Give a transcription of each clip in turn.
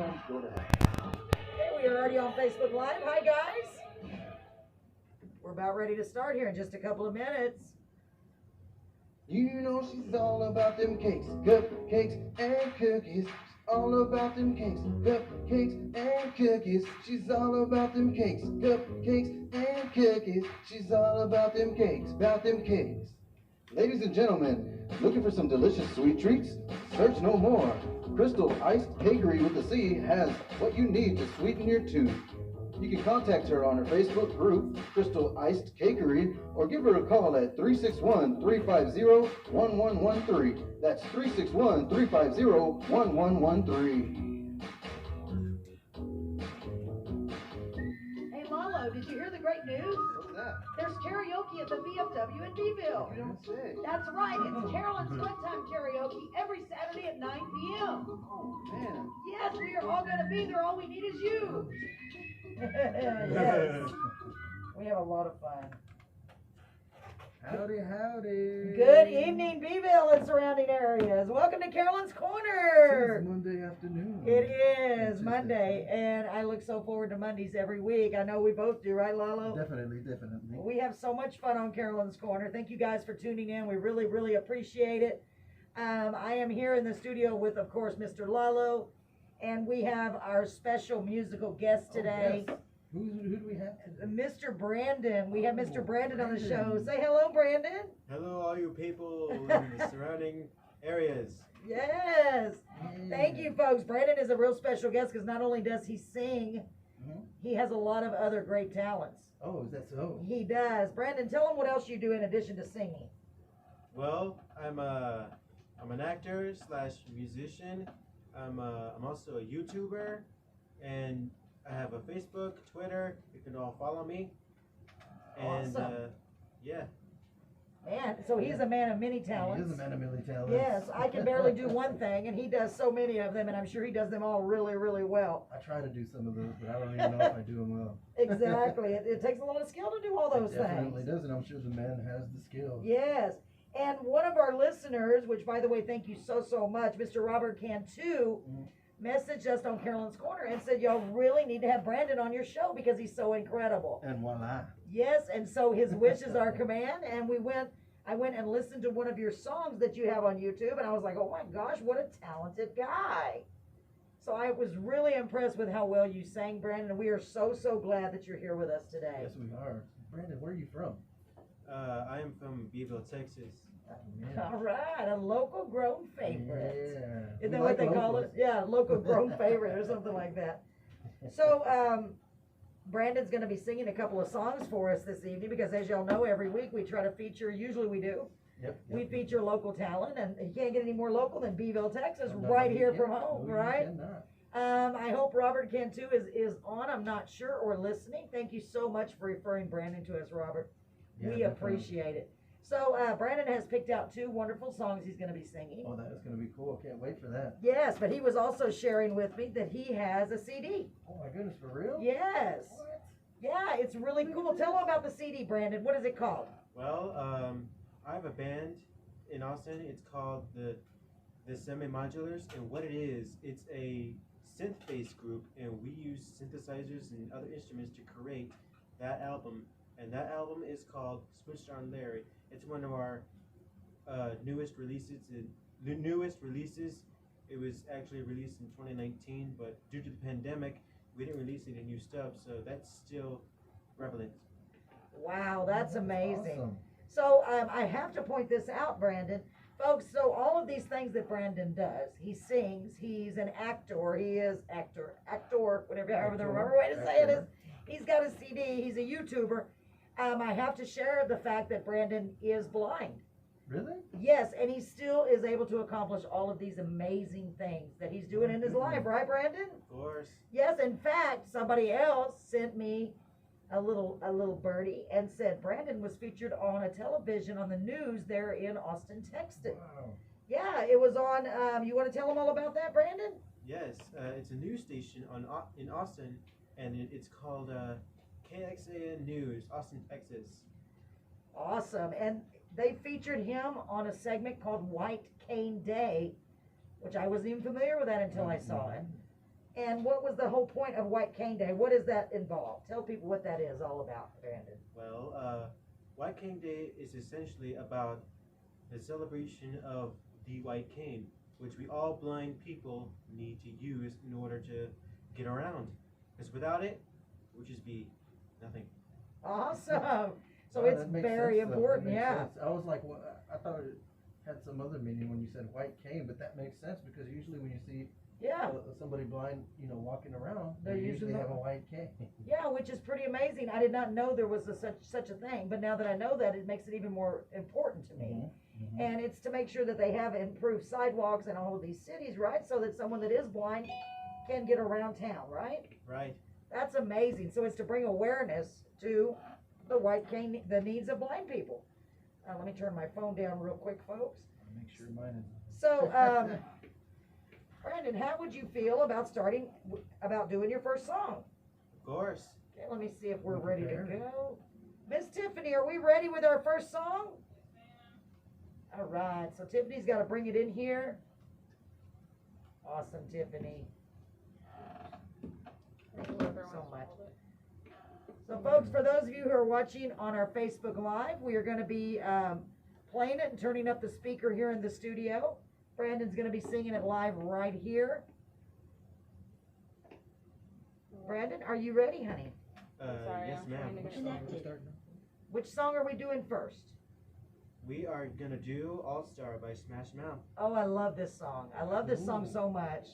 time to go to hell. Okay, we are already on Facebook Live. Hi, guys. We're about ready to start here in just a couple of minutes. You know she's all about them cakes, cupcakes, and cookies. She's all about them cakes, cupcakes, and cookies. She's all about them cakes, cupcakes, and cookies. She's all about them cakes, about them cakes. Ladies and gentlemen, looking for some delicious sweet treats? Search no more. Crystal Iced Cakery with a C has what you need to sweeten your tooth. You can contact her on her Facebook group, Crystal Iced Cakery, or give her a call at 361-350-1113. That's 361-350-1113. Hey, Lalo, did you hear the great news? What's that? There's karaoke at the VFW in Beeville. You don't say. That's right. It's Carolyn's Fun Time Karaoke every Saturday at 9 p.m. Oh, man. Yes, we are all going to be there. All we need is you. Yes. We have a lot of fun. Howdy, howdy. Good evening, Beeville and surrounding areas. Welcome to Carolyn's Corner. It's Monday afternoon. It is Monday, and I look so forward to Mondays every week. I know we both do, right, Lalo? Definitely. We have so much fun on Carolyn's Corner. Thank you guys for tuning in. We really, really appreciate it. I am here in the studio with, of course, Mr. Lalo, and we have our special musical guest today. Oh, yes. Who do we have? Mr. Brandon. We have Mr. Brandon on the show. Say hello, Brandon. Hello, all you people in the surrounding areas. Yes. Thank you, folks. Brandon is a real special guest because not only does he sing, he has a lot of other great talents. Oh, is that so? He does. Brandon, tell him what else you do in addition to singing. Well, I'm an actor slash musician. I'm also a YouTuber, and I have a Facebook, Twitter. You can all follow me. And Awesome. yeah. Man, so he's a man of many talents. He is a man of many talents. Yes, I can barely do one thing, and he does so many of them, and I'm sure he does them all really, really well. I try to do some of those, but I don't even know if I do them well. Exactly. It takes a lot of skill to do all those It definitely things. does, and I'm sure the man has the skill. Yes. And one of our listeners, which by the way, thank you so, so much, Mr. Robert Cantu, messaged us on Carolyn's Corner and said, y'all really need to have Brandon on your show because he's so incredible. And voila. Yes, and so his wish is our command, and I went and listened to one of your songs that you have on YouTube, and I was like, oh my gosh, what a talented guy. So I was really impressed with how well you sang, Brandon, and we are so, so glad that you're here with us today. Yes, we are. Brandon, where are you from? I am from Beeville, Texas. All right, a local grown favorite. Yeah. Isn't that what they call it? Yeah, local grown favorite or something like that. So, Brandon's going to be singing a couple of songs for us this evening because, as y'all know, every week we try to feature, usually we do, we feature local talent, and you can't get any more local than Beeville, Texas, right here from home, right? I hope Robert Cantu is on, I'm not sure, or listening. Thank you so much for referring Brandon to us, Robert. We appreciate it. So, Brandon has picked out two wonderful songs he's going to be singing. Oh, that is going to be cool. Can't wait for that. Yes, but he was also sharing with me that he has a CD. Oh, my goodness, for real? Yes. What? Yeah, it's really cool. Tell him about the CD, Brandon. What is it called? Well, I have a band in Austin. It's called the Semi-Modulars, and what it is, it's a synth-based group, and we use synthesizers and other instruments to create that album. And that album is called Switched on Larry. It's one of our newest releases. It was actually released in 2019, but due to the pandemic, we didn't release any new stuff, so that's still prevalent. Wow, that's amazing. Awesome. So I have to point this out, Brandon. Folks, so all of these things that Brandon does, he sings, he's an actor, he is actor, whatever, however the right way to say it is. He's got a CD, he's a YouTuber. I have to share the fact that Brandon is blind. Really? Yes, and he still is able to accomplish all of these amazing things that he's doing in his life, right, Brandon? Of course. Yes, in fact, somebody else sent me a little birdie and said Brandon was featured on a television on the news there in Austin, Texas. Wow. Yeah, it was on. You want to tell them all about that, Brandon? Yes, it's a news station in Austin, and it's called KXAN News, Austin, Texas. Awesome, and they featured him on a segment called White Cane Day, which I wasn't even familiar with that until I saw it. And what was the whole point of White Cane Day? What does that involve? Tell people what that is all about, Brandon. Well, White Cane Day is essentially about the celebration of the white cane, which we all blind people need to use in order to get around. Because without it, we'll just be nothing. Awesome. So Oh, it's that makes very sense, though. That important, makes yeah. sense. I was like, well, I thought it had some other meaning when you said white cane, but that makes sense because usually when you see Yeah. somebody blind, walking around, They're they usually usually have a white cane. Yeah, which is pretty amazing. I did not know there was such a thing, but now that I know that, it makes it even more important to me. Mhm. And it's to make sure that they have improved sidewalks in all of these cities, right? So that someone that is blind can get around town, right? Right. That's amazing. So it's to bring awareness to the white cane, the needs of blind people. Let me turn my phone down real quick, folks. Make sure mine is. So, Brandon, how would you feel about about doing your first song? Of course. Okay, let me see if we're ready to Prepared. go. Miss Tiffany, are we ready with our first song? All right, so Tiffany's got to bring it in here. Awesome, Tiffany. Thank you so much. So, folks, for those of you who are watching on our Facebook Live, we are going to be playing it and turning up the speaker here in the studio. Brandon's going to be singing it live right here. Brandon, are you ready, honey? Sorry, Yes, I'm ma'am. trying to get Connected. Which song are we doing first? We are gonna do All Star by Smash Mouth. Oh, I love this song. I love this song Ooh. so much.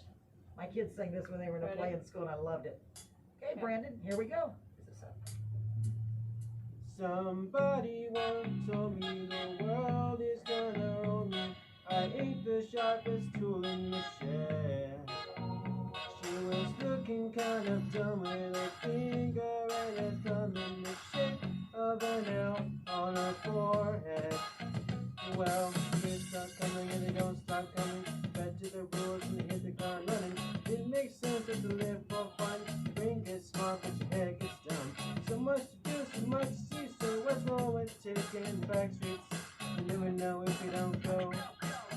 My kids sang this when they were in a play in school and I loved it. Okay, Brandon, here we go. Is this up? Somebody once told me the world is gonna own me. I ain't the sharpest tool in the shed. She was looking kind of dumb with a finger and a thumb in the shape of an L on her forehead. Well, kids start coming and they don't stop coming. Back to the rules and they hit the ground running. It makes sense that to live for fun. Your brain gets smart, but your head gets dumb. So much to do, so much to see. So what's wrong with taking back streets? You never know if you don't go.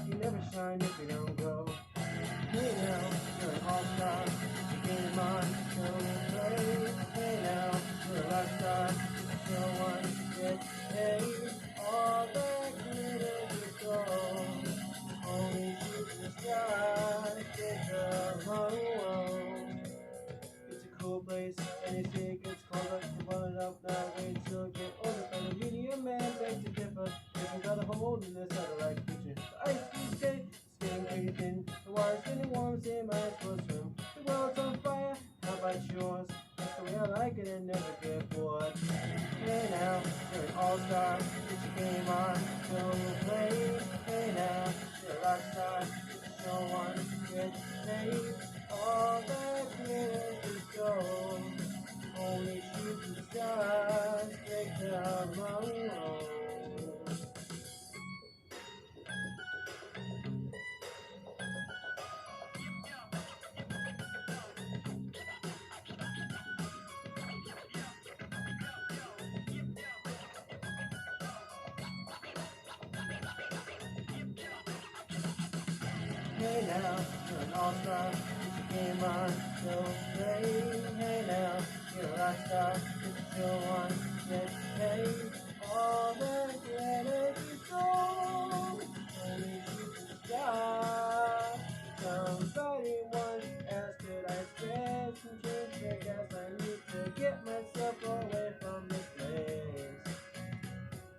You never shine if you don't go. Hey now, you're an all-star. You game on, show play. Hey now, you're a rock star. No one gets paid. All that glitters is gold. Only shooting stars get the road. It's a cool place, and they say it gets colder. You want it up now, wait till you get older. But a medium man begs to differ. If you got a hold in this satellite creature, the ice cream skate is getting pretty thin. The water's getting warm, same as for swim. The world's on fire, how about yours? That's the way I like it and never get bored. Hey now, you're an all-star. Get your game on, show you play. Hey now, you're a rock star. No one gets paid. All that glitters is gold. Only shooting stars break the road. Hey now, you're an all-star. Get your game on, so play. Hey now, you're a rock star. Get your show on, get paid. All that glitters is gold. Only shooting stars. Somebody once asked, could I spread some change? I guess I need to get myself away from this place.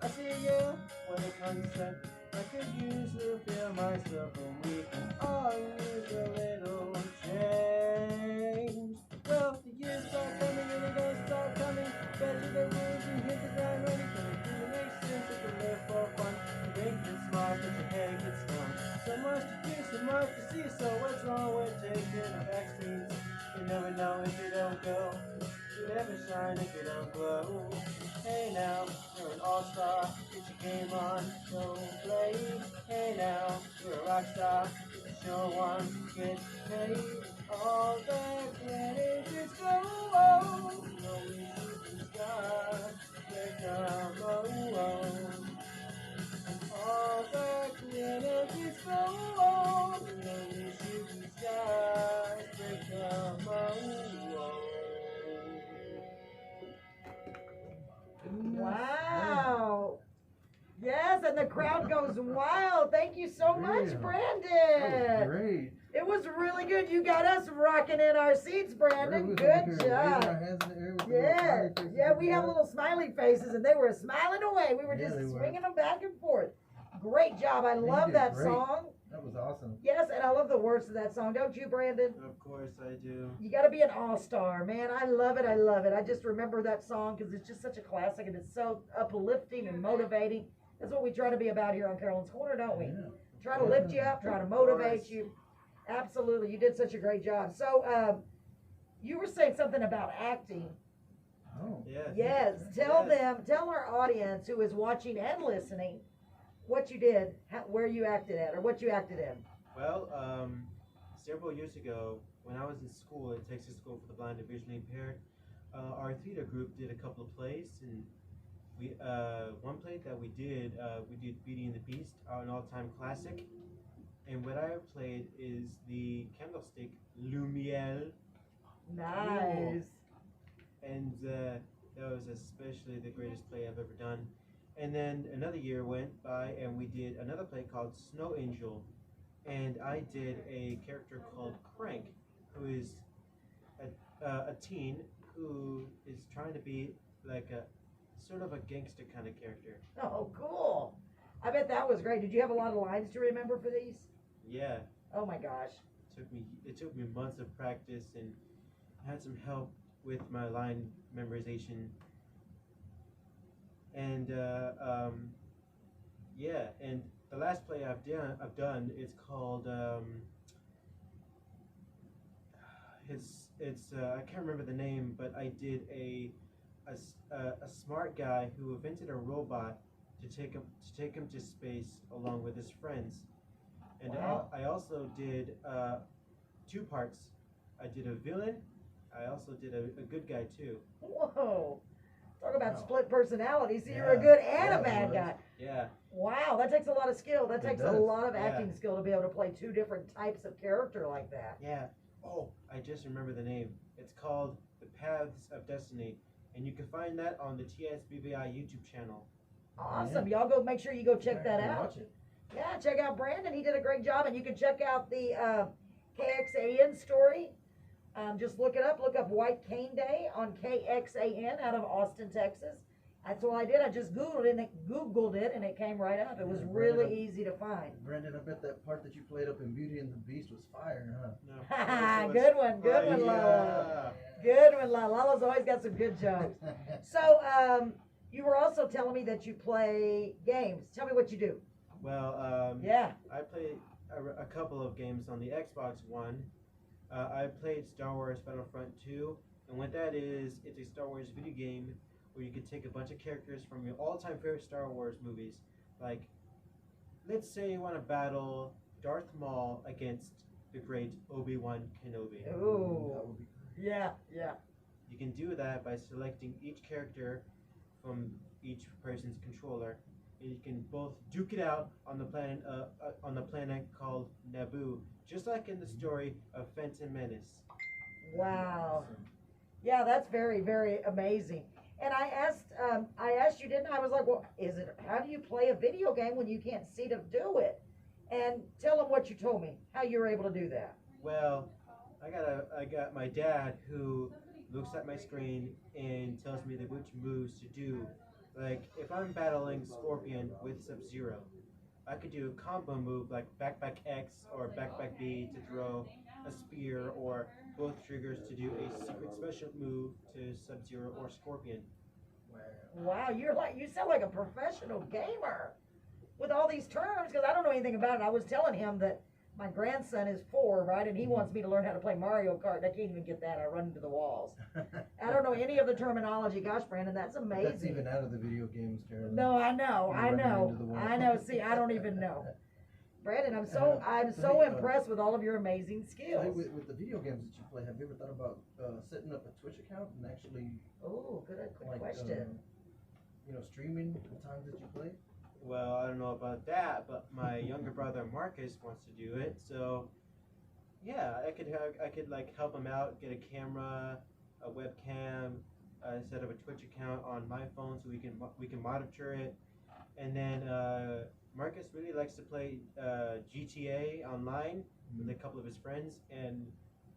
I see you when it comes to I could use to feel myself and we can all use a little change. Well, the years start coming and they don't stop coming. Back to the rules and hit the ground running. But it really makes sense if you live for fun. Your brain gets smart, but your head gets dumb. So much to do, so much to see. So what's wrong with taking the back streets? You never know if you don't go. You never shine if you don't glow. Hey now, you're an all-star. Get your game on, go play. Hey now, you're a rock star. Get your show on, get paid. All that glitters is gold. Only shooting stars break the road. All that glitters is gold. Only shooting stars break the Wow. Yes, and the crowd goes wild. Thank you so much, Yeah. Brandon. That was great. It was really good. You got us rocking in our seats, Brandon. Good job. Yeah, yeah, we have little smiley faces, and they were smiling away. We were Yeah, just they were. swinging them back and forth. Great job. I love did that great. song. That was awesome. Yes, and I love the words of that song. Don't you, Brandon? Of course I do. You got to be an all-star, man. I love it. I love it. I just remember that song because it's just such a classic, and it's so uplifting and motivating. That's what we try to be about here on Carolyn's Corner, don't we? Yeah. Try to lift you up, try to motivate you. Absolutely. You did such a great job. So, you were saying something about acting. Oh. Yes. Yes. Tell our audience who is watching and listening what you did, where you acted at, or what you acted in. Well, several years ago, when I was in school at Texas School for the Blind and Visually Impaired, our theater group did a couple of plays, and we one play that we did Beauty and the Beast, an all-time classic. And what I played is the candlestick Lumiere, Nice. and that was especially the greatest play I've ever done. And then another year went by, and we did another play called Snow Angel, and I did a character called Crank, who is a teen who is trying to be like a sort of a gangster kind of character. Oh, cool. I bet that was great. Did you have a lot of lines to remember for these? Yeah, Oh my gosh. it took me months of practice, and I had some help with my line memorization. And yeah, and the last play I've done is called it's I can't remember the name, but I did a smart guy who invented a robot to take him to space along with his friends. And Wow. I also did two parts. I did a villain. I also did a good guy too. Whoa. Talk about Wow. split personality. So you're a Yeah. good and Yeah, a bad it guy. Yeah. Wow, that takes a lot of skill. That It takes a does. lot of Yeah. acting skill to be able to play two different types of character like that. Yeah. Oh, I just remember the name. It's called The Paths of Destiny, and you can find that on the TSBVI YouTube channel. Awesome. Y'all go make sure you go check that out. Watch it. Yeah, check out Brandon. He did a great job. And you can check out the KXAN story. Just look it up. Look up White Cane Day on KXAN out of Austin, Texas. That's what I did. I just Googled it, and it came right up. It was Yeah, really Brandon. easy to find. Brandon, I bet that part that you played up in Beauty and the Beast was fire, huh? No. Good one, good one, Lala. Good one, Lala. Lala's always got some good jokes. So, you were also telling me that you play games. Tell me what you do. Well, Yeah. I played a couple of games on the Xbox One. I played Star Wars Battlefront 2, and what that is, it's a Star Wars video game where you can take a bunch of characters from your all-time favorite Star Wars movies. Like, let's say you want to battle Darth Maul against the great Obi-Wan Kenobi. Ooh. Yeah, yeah. You can do that by selecting each character from each person's controller, and you can both duke it out on the planet called Naboo, just like in the story of Phantom Menace. Wow. Yeah, that's very, very amazing. And I asked you, didn't I? I was like, well, how do you play a video game when you can't see to do it? And tell them what you told me, how you were able to do that. Well, I got my dad who looks at my screen and tells me which moves to do. Like, if I'm battling Scorpion with Sub-Zero, I could do a combo move like back X or back B to throw a spear, or both triggers to do a secret special move to Sub-Zero or Scorpion. Wow, you sound like a professional gamer with all these terms, because I don't know anything about it. I was telling him that my grandson is 4, right, and he wants me to learn how to play Mario Kart, and I can't even get that. I run into the walls. I don't know any of the terminology. Gosh, Brandon, that's amazing. That's even out of the video games, Carolyn. No, I know, You're running into the wall. See, I don't even know. Brandon, I'm so So, impressed with all of your amazing So, skills. with the video games that you play, have you ever thought about setting up a Twitch account and actually, Oh, good like, question. streaming the times that you play? Well, I don't know about that, but my younger brother Marcus wants to do it, so Yeah, I could like help him out, get a camera, a webcam, set up a Twitch account on my phone so we can monitor it. And then Marcus really likes to play GTA online with a couple of his friends, and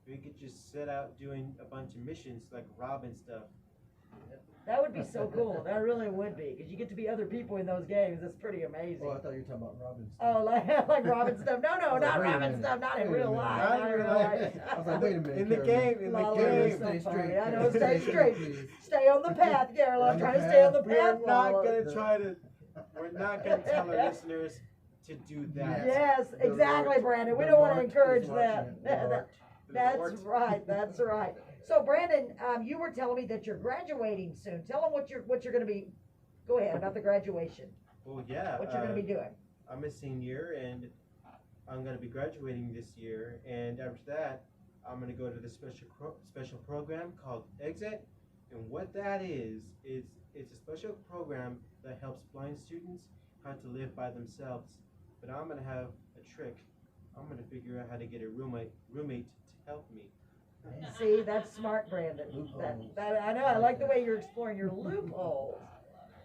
we could just set out doing a bunch of missions like rob and stuff. That would be so cool. That really would be, because you get to be other people in those games. It's pretty amazing. Oh, I thought you were talking about Robin. Oh, like Robin stuff. No, I was like, not wait a Robin minute. stuff. Not in Wait a real minute. life. Not Not in in real real life. life. I was like, wait a minute. In the Carol. game, in the Lala, game. you're so Stay funny. straight, I know, Carol. stay straight. Please. Stay on the path, Carol. I'm On the trying to stay on the path. We're path. not Lala. gonna try to. We're not gonna tell our listeners to do that. Yes, The exactly, Lord- Brandon. We the don't want to Lord encourage is that. watching it. The Lord. That's Lord. right. That's right. So, Brandon, you were telling me that you're graduating soon. Tell them what you're going to be. Go ahead about the graduation. Well, yeah. What you're going to be doing. I'm a senior and I'm gonna be graduating this year. And after that, I'm gonna go to the special program called Exit. And what that is it's a special program that helps blind students how to live by themselves. But I'm gonna have a trick. I'm gonna figure out how to get a roommate to help me. See, that's smart, Brandon. That I know. I like the way you're exploring your loopholes.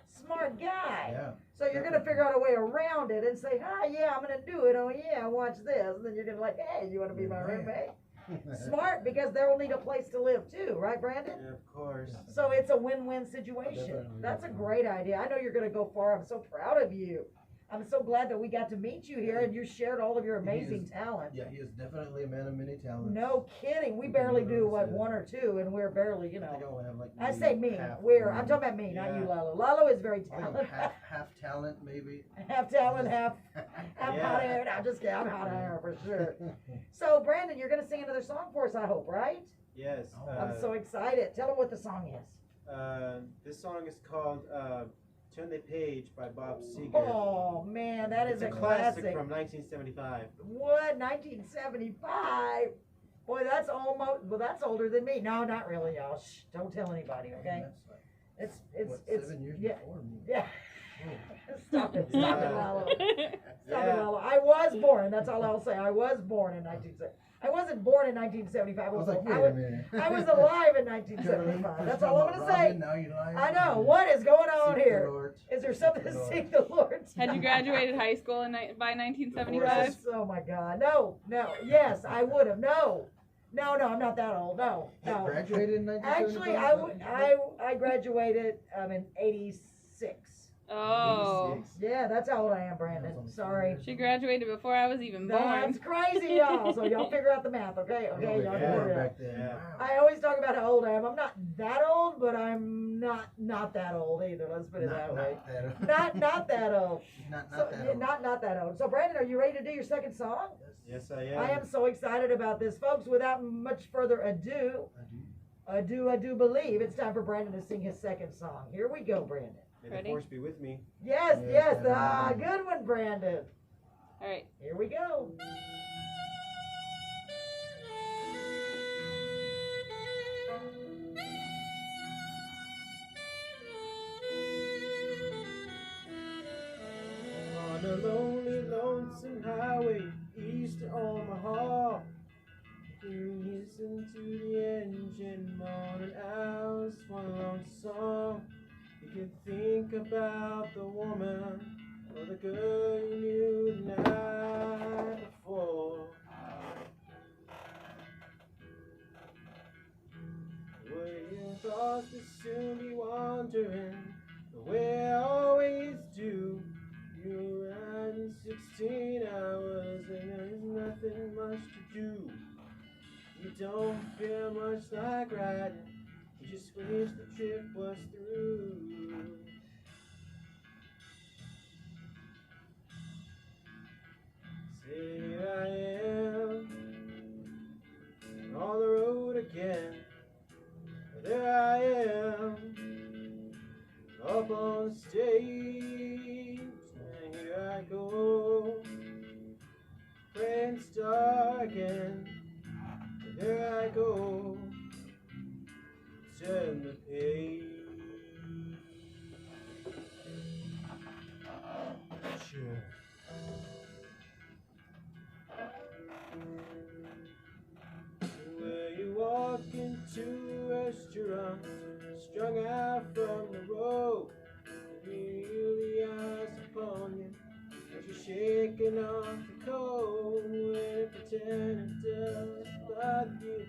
Smart guy. Yeah. So you're gonna figure out a way around it and say, yeah, I'm gonna do it. Oh yeah, watch this. And then you're gonna like, hey, you wanna be my roommate? Smart, because they'll need a place to live too, right, Brandon? Yeah, of course. So it's a win-win situation. Definitely. That's a great idea. I know you're gonna go far. I'm so proud of you. I'm so glad that we got to meet you here and you shared all of your amazing talent. Yeah, he is definitely a man of many talents. No kidding. We barely do what, one or two, and we're barely, I think I only have like I maybe say me. half I'm one. talking about me, not you, Yeah. Lalo. Lalo is very I think I'm talented. half talent maybe. Half talent, half Yeah. hot air. I'm just kidding. I'm hot air for sure. So, Brandon, you're gonna sing another song for us, I hope, right? Yes. I'm so excited. Tell them what the song is. This song is called Turn the Page by Bob Seger. Oh man, that is It's a a classic classic. from 1975. What? 1975? Boy, that's almost. Well, that's older than me. No, not really, y'all. Shh, don't tell anybody, okay? That's like, It's what, it's 7 years yeah before me. yeah. Oh. Stop it, Lalo. Stop it, Yeah. Lalo. I was born. That's all I'll say. I was born in 1970. I wasn't born in 1975. I was like, I wait a was, minute. I was alive in Carolyn, 1975. first That's time all I'm about gonna say. Robin, now you're lying. I know. What is going on Seek the here? Lord. Is there Seek something the to Lord. seek the Lord? Had you graduated high school by 1975? Oh my God. No. Yes, I would have. No, I'm not that old. No. You graduated in 1975? Actually, I graduated in '86. Oh. 86. Yeah, that's how old I am, Brandon. Sorry. She graduated before I was even born. That's crazy, y'all. So y'all figure out the math, okay? Oh, Okay, y'all yeah, figure it out. back then. Yeah. Wow. I always talk about how old I am. I'm not that old, but I'm not that old either. Let's put it that way. Not that old. Not So, that yeah, old. not that old. So Brandon, are you ready to do your second song? Yes, I am. I am so excited about this, folks. Without much further ado, I do believe it's time for Brandon to sing his second song. Here we go, Brandon. May the Ready? force be with me. Yes. Yes, Good one, Brandon. All right. Here we go. On a lonely, lonesome highway east of Omaha, you listen to the engine moaning out one long song. You can think about the woman or the girl you knew the night before. Where your thoughts will soon be wandering the way I always do. You ride in 16 hours and there's nothing much to do. You don't feel much like riding, you just wish the trip was through. Say here I am, on the road again. There I am, up on stage, and here I go, playing star again. There I go, turn the page. Sure. to restaurants, strung out from the road. Feel the eyes upon you as you're shaking off the cold. And pretend it does bother you,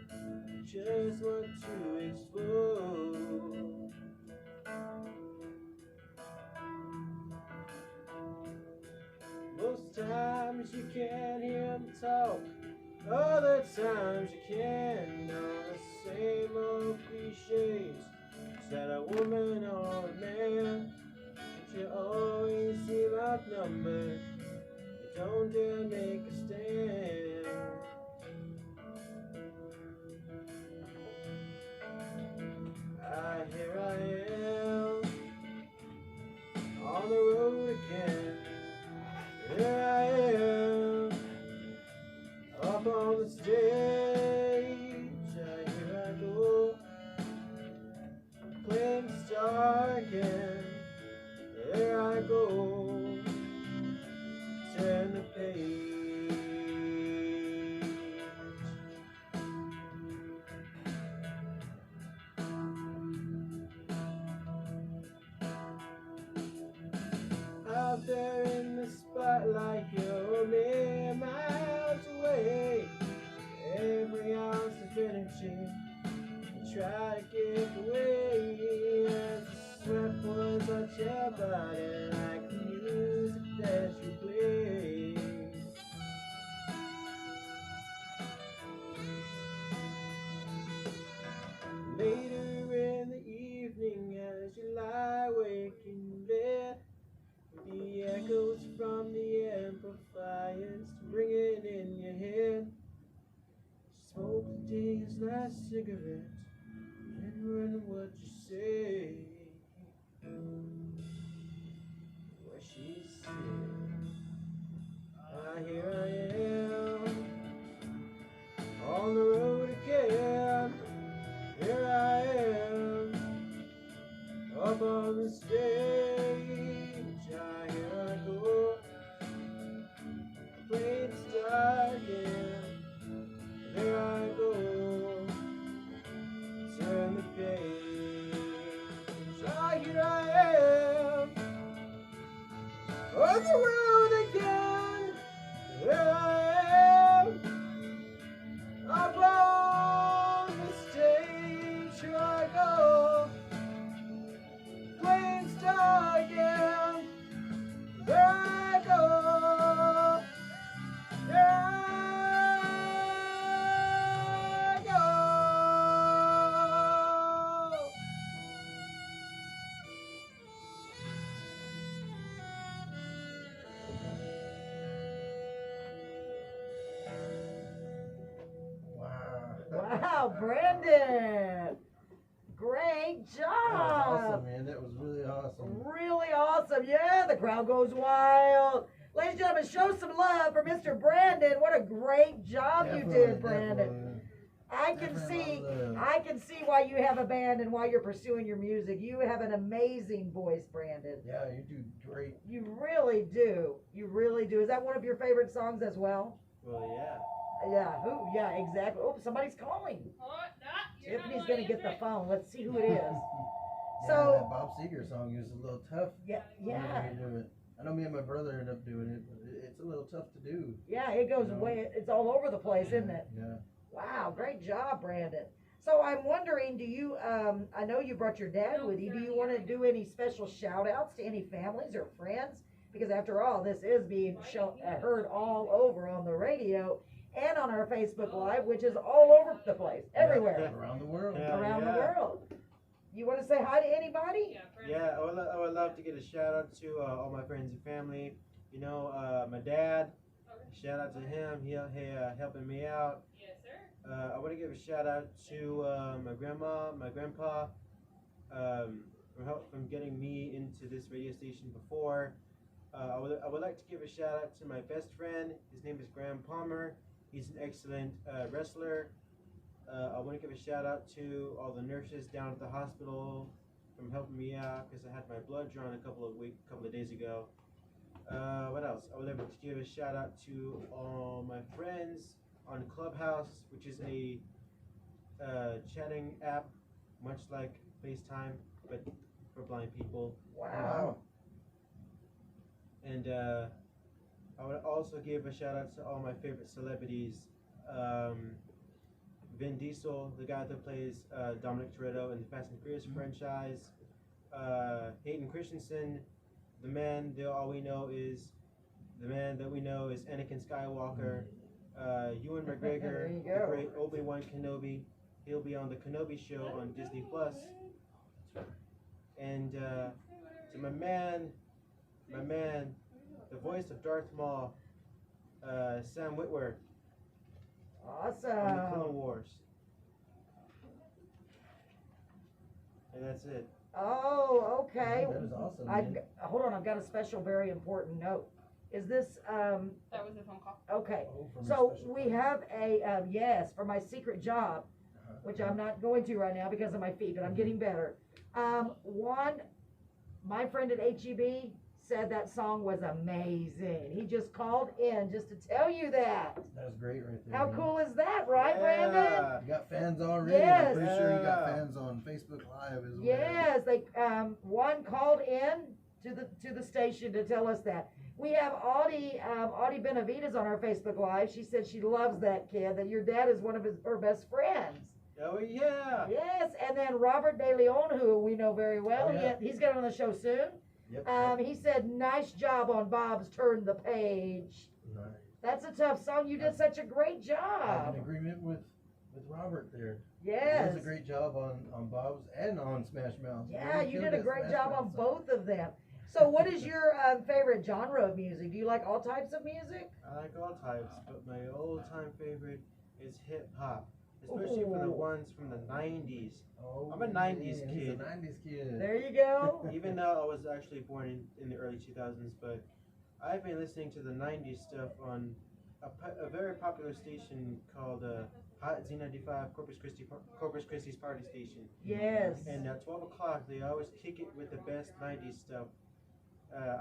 just want to explode. Most times you can't hear them talk, other times you can. All the same old cliches. Is that a woman or a man? But you always seem outnumbered. You don't dare make a stand. Here I am on the road again. Here I am up on the stage. Here I go, playing the star again. There I go, turn the page. Out there in the spotlight, you're a million miles away. Every ounce of energy, you try to give away. As the sweat pours out your body like the music that you play. Later in the evening, as you lie awake in bed, the echoes from the amplifiers ringing in your head. Smoke the day's last cigarette and run what you say. What she said. Here I am on the road again. Here I am up on the stage. Here I go, playing star again. There I go, turn the page. Here I am on the road again. Here I am up on the stage. Here I go, playing star again. There I go, there I go. Wow. Wow, Brandon. Great That was job. awesome, man. That was really awesome. Really awesome. Yeah, the crowd goes wild. Ladies and gentlemen, show some love for Mr. Brandon. What a great job you did, Brandon. Definitely. I can Definitely see love that. I can see why you have a band and why you're pursuing your music. You have an amazing voice, Brandon. Yeah, you do great. You really do. You really do. Is that one of your favorite songs as well? Well, yeah. Yeah, who? Yeah, exactly. Oh, somebody's calling. Tiffany's gonna get the phone. Let's see who it is. Yeah, So- that Bob Seger song is a little tough. Yeah, yeah, when you do it. I know me and my brother ended up doing it, but it's a little tough to do. yeah. It goes No. way. It's all over the place, isn't it? Yeah. Wow, great job, Brandon. So I'm wondering, do you? I know you brought your dad with you. Do you want to do any special shout outs to any families or friends? Because after all, this is being heard all over on the radio and on our Facebook Live, which is all over the place, everywhere, Around the world. Yeah. around the world. You want to say hi to anybody? Yeah, I would love to get a shout out to all my friends and family. You know, my dad. Shout out to him. He helping me out. Yes, sir. I want to give a shout out to my grandma, my grandpa, for help from getting me into this radio station before. I would like to give a shout out to my best friend. His name is Graham Palmer. He's an excellent wrestler. I want to give a shout out to all the nurses down at the hospital from helping me out because I had my blood drawn a couple of days ago. What else? I would like to give a shout out to all my friends on Clubhouse, which is a chatting app, much like FaceTime, but for blind people. Wow. And I would also give a shout out to all my favorite celebrities. Vin Diesel, the guy that plays Dominic Toretto in the Fast and Furious franchise. Hayden Christensen, the man that we know is Anakin Skywalker. Ewan McGregor, There you the go. great Obi-Wan Kenobi. He'll be on the Kenobi show on Disney Plus. And to my man, the voice of Darth Maul, Sam Witwer from the Clone Awesome. Wars. And that's it. Oh, okay. That was awesome, I've, man. hold on, I've got a special, very important note. Is this, That was a phone call. okay. Oh, from a So special we place. have a, yes, for my secret job, Uh-huh. which I'm not going to right now because of my feet, but I'm getting better. One, my friend at HEB said that song was amazing. He just called in just to tell you that. That was great right there. How man. cool is that, right, Brandon? Yeah. You got fans already. Yes. I'm pretty sure you got Yeah. fans on Facebook Live as well. Yes, they one called in to the station to tell us that. We have Audie Benavides on our Facebook Live. She said she loves that kid, that your dad is one of her best friends. Oh yeah. Yes, and then Robert De Leon, who we know very well, Oh, yeah. he's got on the show soon. Yep. He said, nice job on Bob's Turn the Page. Nice. That's a tough song. You did such a great I'm job. in agreement with Robert there. He Yes. does a great job on Bob's and on Smash Mouth. Yeah, Really you killed did a that great Smash job Mouth on song. both of them. So what is your favorite genre of music? Do you like all types of music? I like all types, but my all-time favorite is hip hop, especially for the Ooh. ones from the '90s. Oh, I'm a 90s man, he's kid. a 90s kid. There you go. Even though I was actually born in the early 2000s, but I've been listening to the '90s stuff on a very popular station called Hot Z95 Corpus Christi's party station. Yes. And at 12 o'clock, they always kick it with the best '90s stuff.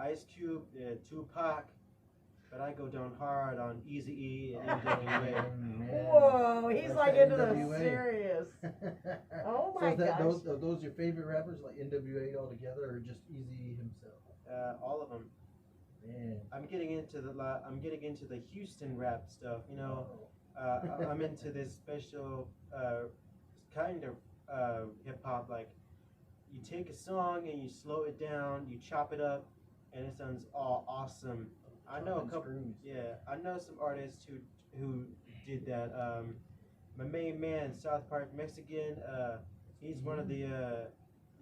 Ice Cube, Tupac, but I go down hard on Eazy-E and NWA. Whoa, he's That's like the into the NWA. serious. Oh So my is that gosh. are those your favorite rappers, like NWA altogether, or just Easy himself? All of them. Man. I'm getting into the Houston rap stuff. You know, I'm into this special kind of hip hop. Like, you take a song and you slow it down, you chop it up, and it sounds all awesome. I know a Chopping couple. screws. Yeah, I know some artists who did that. My main man, South Park Mexican. He's one of the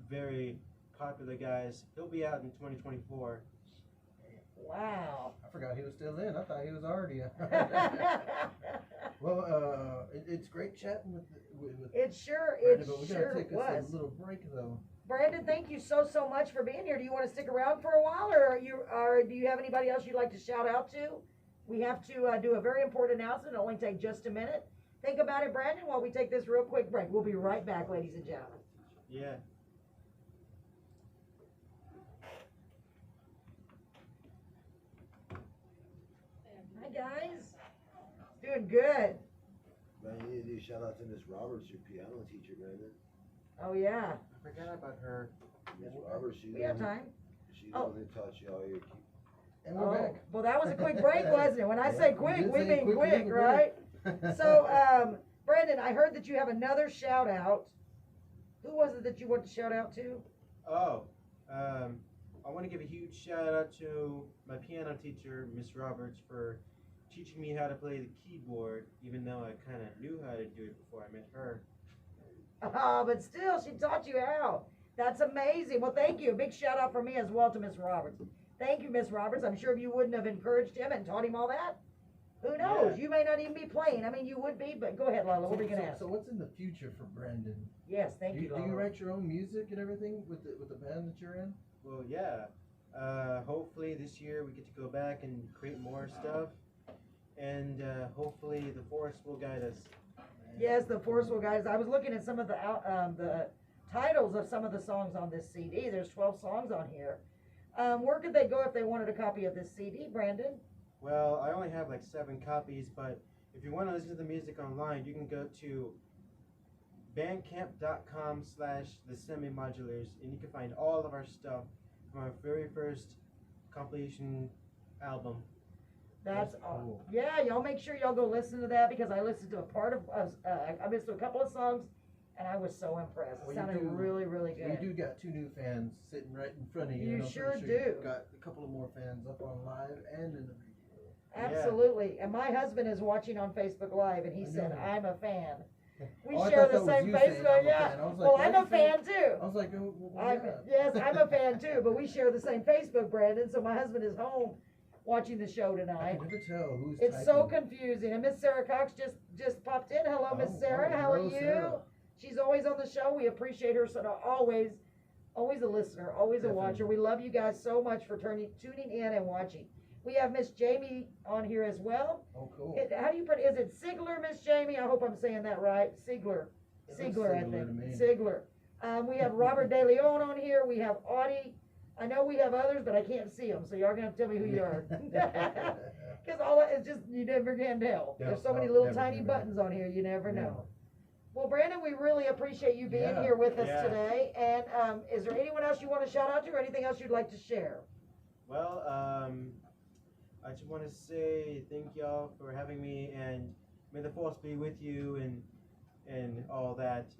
very popular guys. He'll be out in 2024. Wow. I forgot he was still in. I thought he was already. Well, it's great chatting with It sure, Brandon, it but we sure gotta take was. us a little break though. Brandon, thank you so much for being here. Do you want to stick around for a while, or do you have anybody else you'd like to shout out to? We have to do a very important announcement. It'll only take just a minute. Think about it, Brandon, while we take this real quick break. We'll be right back, ladies and gentlemen. Yeah. Hi, guys. Doing good. Man, you need to do shout out to Miss Roberts, your piano teacher, Brandon. Oh, yeah. I forgot about her. Miss Roberts, she's We have time. She's Oh. the one that taught you all your And we're back. Well, that was a quick break, wasn't it? When I say Yeah, quick, you we did say mean quick, quick, we right? break. So, Brandon, I heard that you have another shout out. Who was it that you want to shout out to? Oh, I want to give a huge shout out to my piano teacher, Miss Roberts, for teaching me how to play the keyboard, even though I kind of knew how to do it before I met her. But still, she taught you how. That's amazing. Well, thank you. A big shout out from me as well to Miss Roberts. Thank you, Miss Roberts. I'm sure if you wouldn't have encouraged him and taught him all that, who knows? Yeah. You may not even be playing. I mean, you would be, but go ahead, Lila. What are you going to ask? So what's in the future for Brandon? Yes, thank do you, do you Lila. write your own music and everything with the band that you're in? Well, yeah. Hopefully this year we get to go back and create more stuff, and hopefully the forest will guide us. Yes, the Forceful Guys. I was looking at some of the titles of some of the songs on this CD. There's 12 songs on here. Where could they go if they wanted a copy of this CD, Brandon? Well, I only have like 7 copies, but if you want to listen to the music online, you can go to bandcamp.com/the-semi-modulars, and you can find all of our stuff from our very first compilation album. That's cool. yeah. Y'all make sure y'all go listen to that because I listened to a part of I listened to a couple of songs and I was so impressed. It Well, sounded really good. You do got 2 new fans sitting right in front of you. You and I'm sure pretty do. You've got a couple of more fans up on live and in the video. Absolutely. And my husband is watching on Facebook Live and he I said, know. I'm a fan. We Oh, I share thought the that was same you saying Facebook. I'm a Yeah. fan. I was like, Well, why I'm you a fan too. I was like, oh, well, I'm, yeah. yes, I'm a fan too, but we share the same Facebook, Brandon. So my husband is home watching the show I tonight. can never tell who's It's so typing. confusing. And Miss Sarah Cox just popped in. Hello, Miss Oh, Sarah. oh, How are hello, you? Sarah. She's always on the show. We appreciate her. So always a listener, always a Definitely. watcher. We love you guys so much for tuning in and watching. We have Miss Jamie on here as well. Oh, cool. How do you put? Is it Sigler, Miss Jamie? I hope I'm saying that right. Sigler, It looks Sigler, I Sigler think. to me. Sigler. We have Robert De Leon on here. We have Audie. I know we have others, but I can't see them, so y'all gonna have to tell me who you are. Because all that is just you never can tell. Yeah, There's so many no, little never, tiny never. buttons on here. You never Yeah. know. Well, Brandon, we really appreciate you being Yeah. here with us Yeah. today. And is there anyone else you want to shout out to, or anything else you'd like to share? Well, I just want to say thank y'all for having me, and may the force be with you, and all that.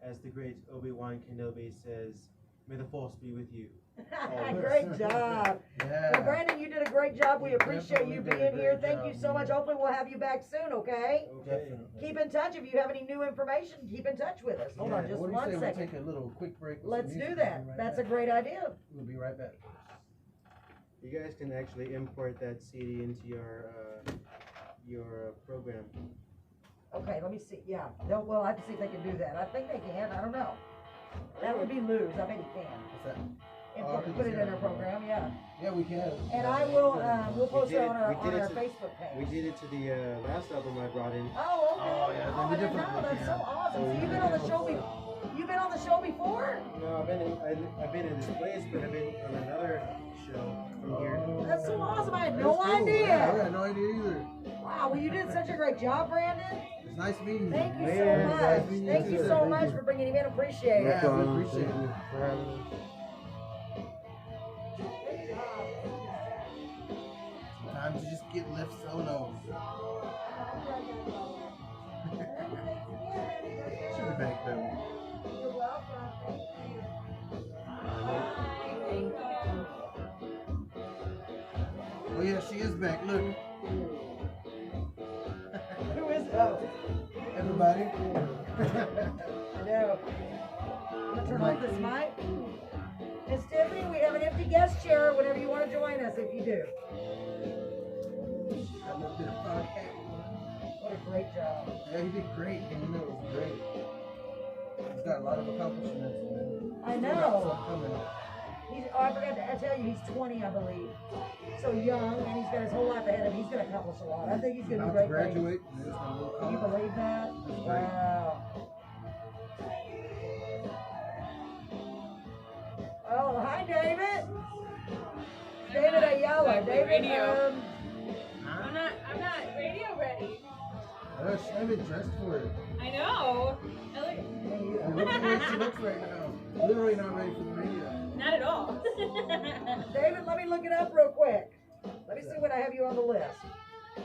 As the great Obi-Wan Kenobi says, may the force be with you. Great job. Yeah. Well, Brandon, you did a great job. We You appreciate you definitely did a being here. great Thank you job, so much. man. Hopefully, we'll have you back soon, okay? Okay. Definitely. Keep in touch. If you have any new information, keep in touch with us. Hold on Yeah, just what do you one say second. We take a little quick break. with some Let's music do and that. be right That's a back. great idea. We'll be right back. You guys can actually import that CD into your program. Okay, let me see. Yeah. Well, I have to see if they can do that. I think they can. I don't know. That would be lose. I bet he can. What's that? Import, think put it it's in our gonna- program, yeah. Yeah, we can. And I will, we'll post did it it- on our we did it to- Facebook page. We did it to the last album I brought in. Oh, okay. Oh, yeah, then I we didn't know. definitely That's so can. awesome. So you've been on the show You've been on the show before? No, I've been in this place, but I've been on another show from here. That's so awesome. I had That's no cool. Yeah, I idea. had no idea either. Wow, well, you did such a great job, Brandon. It's nice meeting you. Thank you so Yeah, much. nice meeting Thank you too. so Thank much you. for bringing him in. Appreciate it. Yeah, we appreciate it. for having us. Sometimes you just get left solo. Should be back though. You're welcome. Oh yeah, she is back. Look, Who is? Oh, everybody. I know. I'm gonna turn off this mic. Miss Tiffany, we have an empty guest chair whenever you want to join us, if you do. A little bit of podcast. What a great job. Yeah, he did great. Man. You know, it was great. He's got a lot of accomplishments. Man. I Still got know. some coming. I forgot to tell you, he's 20, I believe. So young, and he's got his whole life ahead of him. He's going to accomplish a lot. I think he's going to do About to great things. graduate. And he's gonna go to Can you college. believe that? That's great. Wow. Oh, hi, David. David Ayala. David, Radio. I'm not radio ready. Oh, she ain't been dressed for it. I know. I look, You look the way she looks right now. Literally not ready for the radio. not at all. David, let me look it up real quick. Let me see when I have you on the list.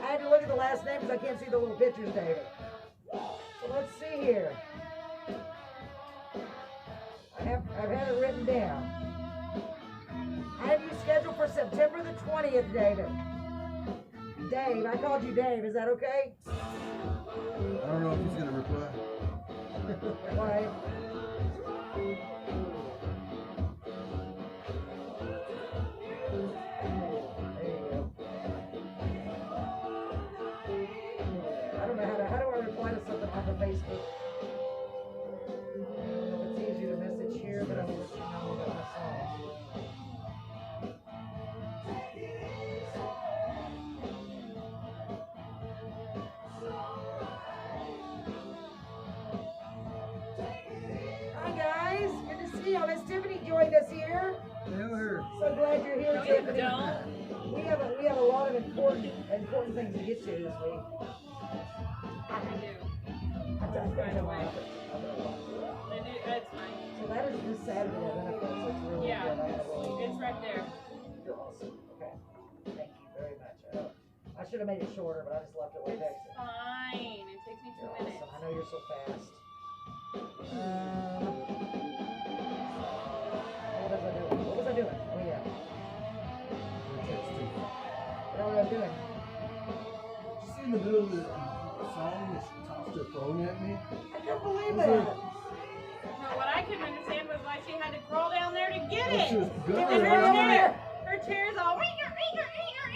I had to look at the last name because I can't see the little pictures, David. So let's see here. I've had it written down. I have you scheduled for September the 20th, David. Dave, I called you Dave. Is that okay? I don't know if he's gonna reply. Why? There you go. I don't know how do I reply to something on the Facebook? I don't know if it's easier to message here, but I'll let you know about my song. Hi guys, good to see you. Miss Tiffany joined us here. Tell her. So glad you're here, No, you Tiffany. don't. We have a lot of important things to get to this week. I do. I think I'm Saturday at benefits. It's really Yeah. good. I gotta really. It's right there. You're awesome. Okay. Thank you very much. I should have made it shorter, but I just left it like It's this. fine. It takes me 2 You're minutes. awesome. I know you're so fast. What was I doing? What was I doing? Oh yeah. What was I doing? Just in the middle of the song, and she tossed her phone at me. I can't believe Was that. it- No, what I couldn't understand was why she had to crawl down there to get Oh, she it. was It good. was right over there. Her chair's all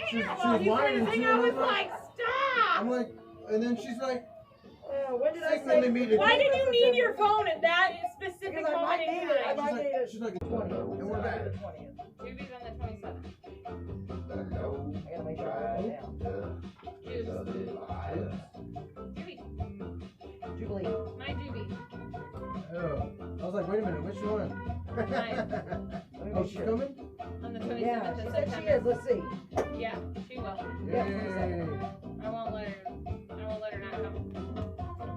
She was while he's whining dancing. too, I and was I'm like- like, stop! I'm like, and then she's like, When did I say? signaling me to- Why did you need your phone at that specific Because I moment might in need it. I time? might need it. she's like, 20th. and we're back. The 20th. Juby's on the 27th. I gotta make sure I write it down. Juby. Jubilee. My Juby. Oh, I was like, wait a minute, which one? Let me Oh, make she's sure. coming? On the 27th Yeah, of she said she September. is. Let's see. Yeah, she will. Yeah, Yay. I won't let her not come.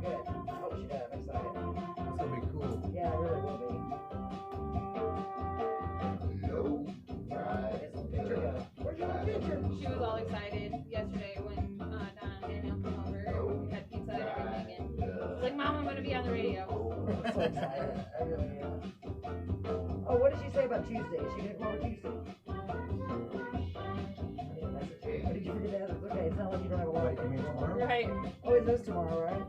Good. I hope she does. I'm excited. That's gonna be cool. Yeah, it really will be. Where's the picture go? Where's your picture? She was all excited yesterday when Donna and Daniel came over. We had pizza and everything, and she was like, "Mom, I'm gonna be on the radio." I'm so excited. I really am. Oh, what did she say about Tuesday? Is she gonna come over Tuesday? I need a message here. What did you forget to ask? It's okay. It's not like you don't have a lot Wait, of you mean tomorrow? Right. Oh, it is tomorrow, right?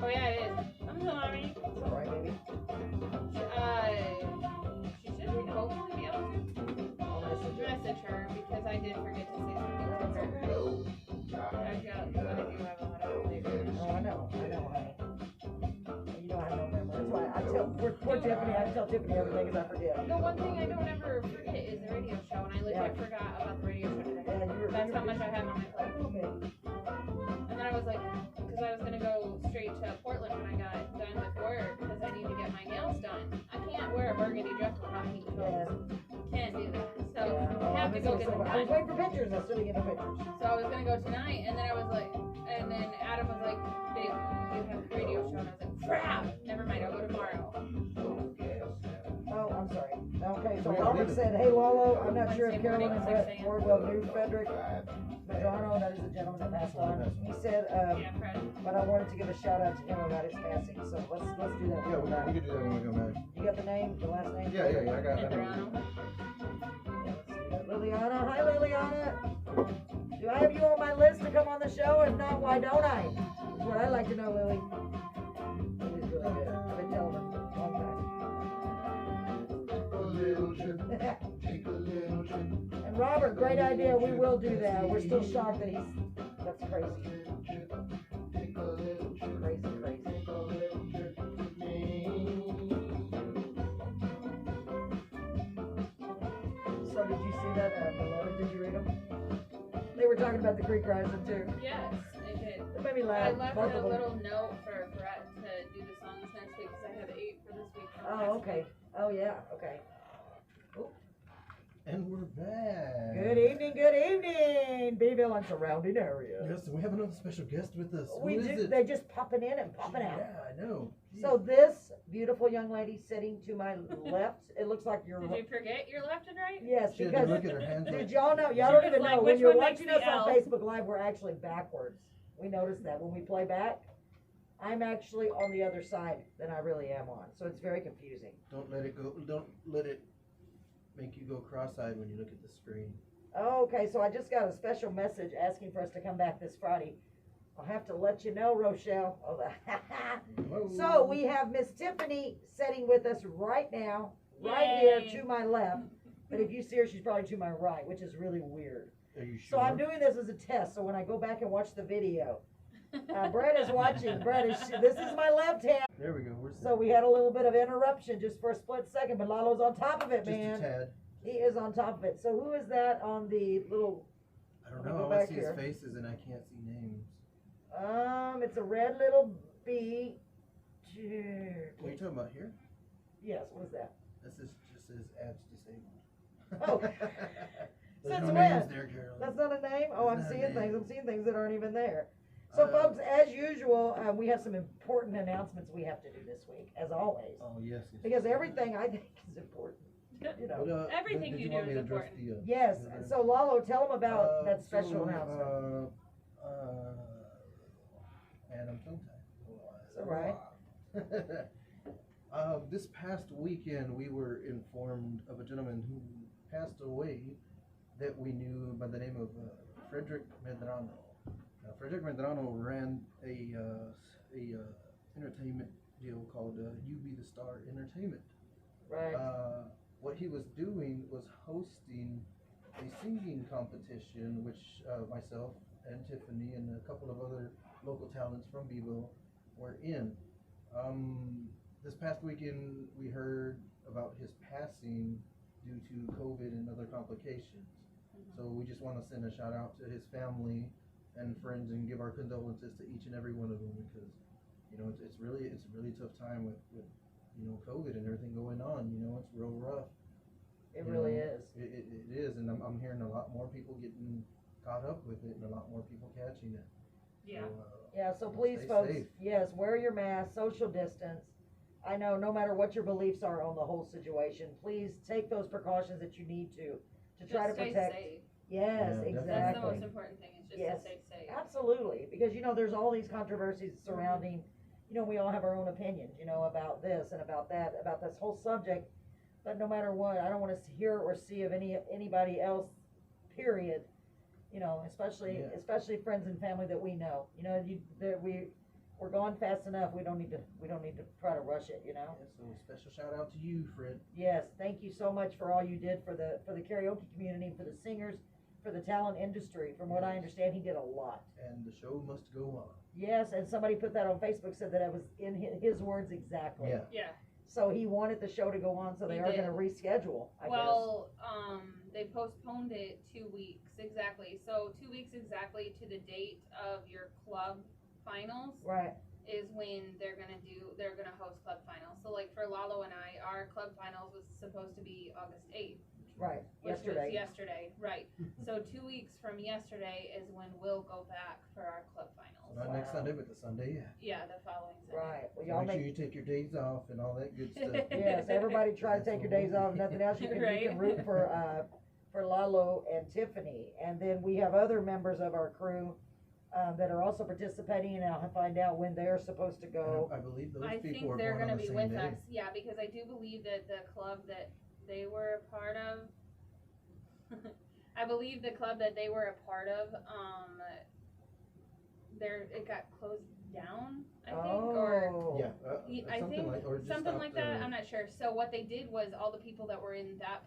Oh yeah, it is. I'm sorry. It's all right, baby. She should hopefully be able to I'll message her. message her because I did forget to say something to her. I do have a lot of later. Oh, I know, honey. You know I have no memory. That's why I tell poor Tiffany. I tell Tiffany everything because I forget. The one thing I don't ever forget is the radio show, and I legit forgot about the radio show today. Yeah, That's how much I have on my plate. Oh, baby. And then I was like, because I was gonna go straight to Portland when I got done with work, because I need to get my nails done. I can't wear a burgundy dress with hot heat Yeah. clothes. Can't do that. So Yeah. I have to go get them I was done. waiting for pictures. I still didn't get no pictures. So I was gonna go tonight, and then I was like, and then Adam was like, babe, you have the radio show, and I was like, crap. Never mind, I'll go tomorrow. Oh, I'm sorry. Okay, so We gotta Robert leave it. said, hey, Wallow, I'm not sure if Wednesday Carolyn morning, and 6 Brett a.m. Wardwell knew Frederick Madrano, that is the gentleman that passed on. He said, Yeah, Fred. but I wanted to give a shout out to him about his passing, so let's do that. Yeah, when we're we back. can do that when we come back. You got the name, the last name? Yeah, I got that. Toronto. Yeah, let's see that. Liliana, hi Liliana. Do I have you on my list to come on the show? If not, why don't I? That's what I'd like to know, Lily. Lily's really good. I've been telling her for a long time. And Robert, great idea. We will do that. We're still shocked that that's crazy. Crazy. So did you see that, the letter? Did you read them? They were talking about the Greek rising too. Yes, I did. It made me I laugh. left Both a of them. little note for Brett to do the songs next week, because I have 8 for this week. from Oh, last okay. week. Oh, yeah. Okay. And we're back. Good evening, Beeville and surrounding area. Yes, we have another special guest with us. We Who is do. it? They're just popping in and popping out. Yeah, I know. So this beautiful young lady sitting to my left, it looks like you're. Did you forget your left and right? Yes, She had to because look at her hands. did Like, y'all know? Y'all She don't was even like, know when which you're one makes watching us the on L? Facebook Live. We're actually backwards. We noticed that when we play back. I'm actually on the other side than I really am on, so it's very confusing. don't let it go. Don't let it make you go cross-eyed when you look at the screen. Okay, so I just got a special message asking for us to come back this Friday. I'll have to let you know, Rochelle. Whoa. So we have Miss Tiffany sitting with us right now, right here Yay. to my left. But if you see her, she's probably to my right, which is really weird. Are you sure? So I'm doing this as a test. So when I go back and watch the video, Brett is watching. This is my left hand. There we go. We're So we had a little bit of interruption just for a split second, but Lalo's on top of it, just man. a tad. He is on top of it. So who is that on the little? I don't Let me know. go I want back to see here. his faces and I can't see names. It's a red little bee. What are you talking about here? Yes, what is that? This is just says ads disabled. Oh. There's Since no when? names there, Carolyn. That's not a name? Oh, I'm That's not a seeing name. things. I'm seeing things that aren't even there. So folks, as usual, we have some important announcements we have to do this week, as always. Oh, yes. Because everything I think is important, you know. But, Everything did you want do me is to address important. the, Yes, the- so Lalo, tell them about that special so, announcement. And I'm tongue It's all right. This past weekend, we were informed of a gentleman who passed away that we knew by the name of Frederick Medrano. Frederick Medrano ran a entertainment deal called You Be the Star Entertainment. Right. What he was doing was hosting a singing competition, which myself and Tiffany and a couple of other local talents from Bebo were in. This past weekend, we heard about his passing due to COVID and other complications. So we just want to send a shout out to his family and friends and give our condolences to each and every one of them, because you know it's a really tough time with you know COVID and everything going on. You know, it's real rough. It You really know, is. It is, and I'm hearing a lot more people getting caught up with it and a lot more people catching it. Yeah. So, Yeah, so please, stay folks, safe. yes, wear your mask, social distance. I know no matter what your beliefs are on the whole situation, please take those precautions that you need to try to Just stay protect. safe. Yes, Yeah, exactly. That's the most important thing, is just Yes. to stay safe. Absolutely, because you know there's all these controversies surrounding, you know, we all have our own opinions, you know, about this and about that, about this whole subject. But no matter what, I don't want to hear or see of anybody else, period. You know, especially Yeah. especially friends and family that we know. You know, we're gone fast enough. We don't need to try to rush it. You know. Yeah, so special shout out to you, Fred. Yes, thank you so much for all you did for the karaoke community, for the singers, for the talent industry. From what I understand, he did a lot. And the show must go on. Yes, and somebody put that on Facebook, said that it was in his words exactly. Yeah. Yeah. So he wanted the show to go on, so they He are did. going to reschedule, I Well, they postponed it 2 weeks exactly. So 2 weeks exactly to the date of your club finals guess. Right. is when they're gonna host club finals. So like for Lalo and I, our club finals was supposed to be August 8th. Right. Which Yesterday. was yesterday, right. So 2 weeks from yesterday is when we'll go back for our club So finals. not next Wow. Sunday, but the Sunday after. Yeah, the following Sunday. Right. Well, So y'all make sure make. you take your days off and all that good stuff. Yes, everybody try to take your days off. Nothing else. You can Right. root for Lalo and Tiffany, and then we have other members of our crew that are also participating, and I'll find out when they're supposed to go. I believe those I people think are they're going gonna on the be same with day. us, yeah, because I do believe that the club that they were a part of, I believe the club that they were a part of, it got closed down, I think, or Oh. Yeah, I something think like, or just something stopped, like that. I'm not sure. So what they did was all the people that were in that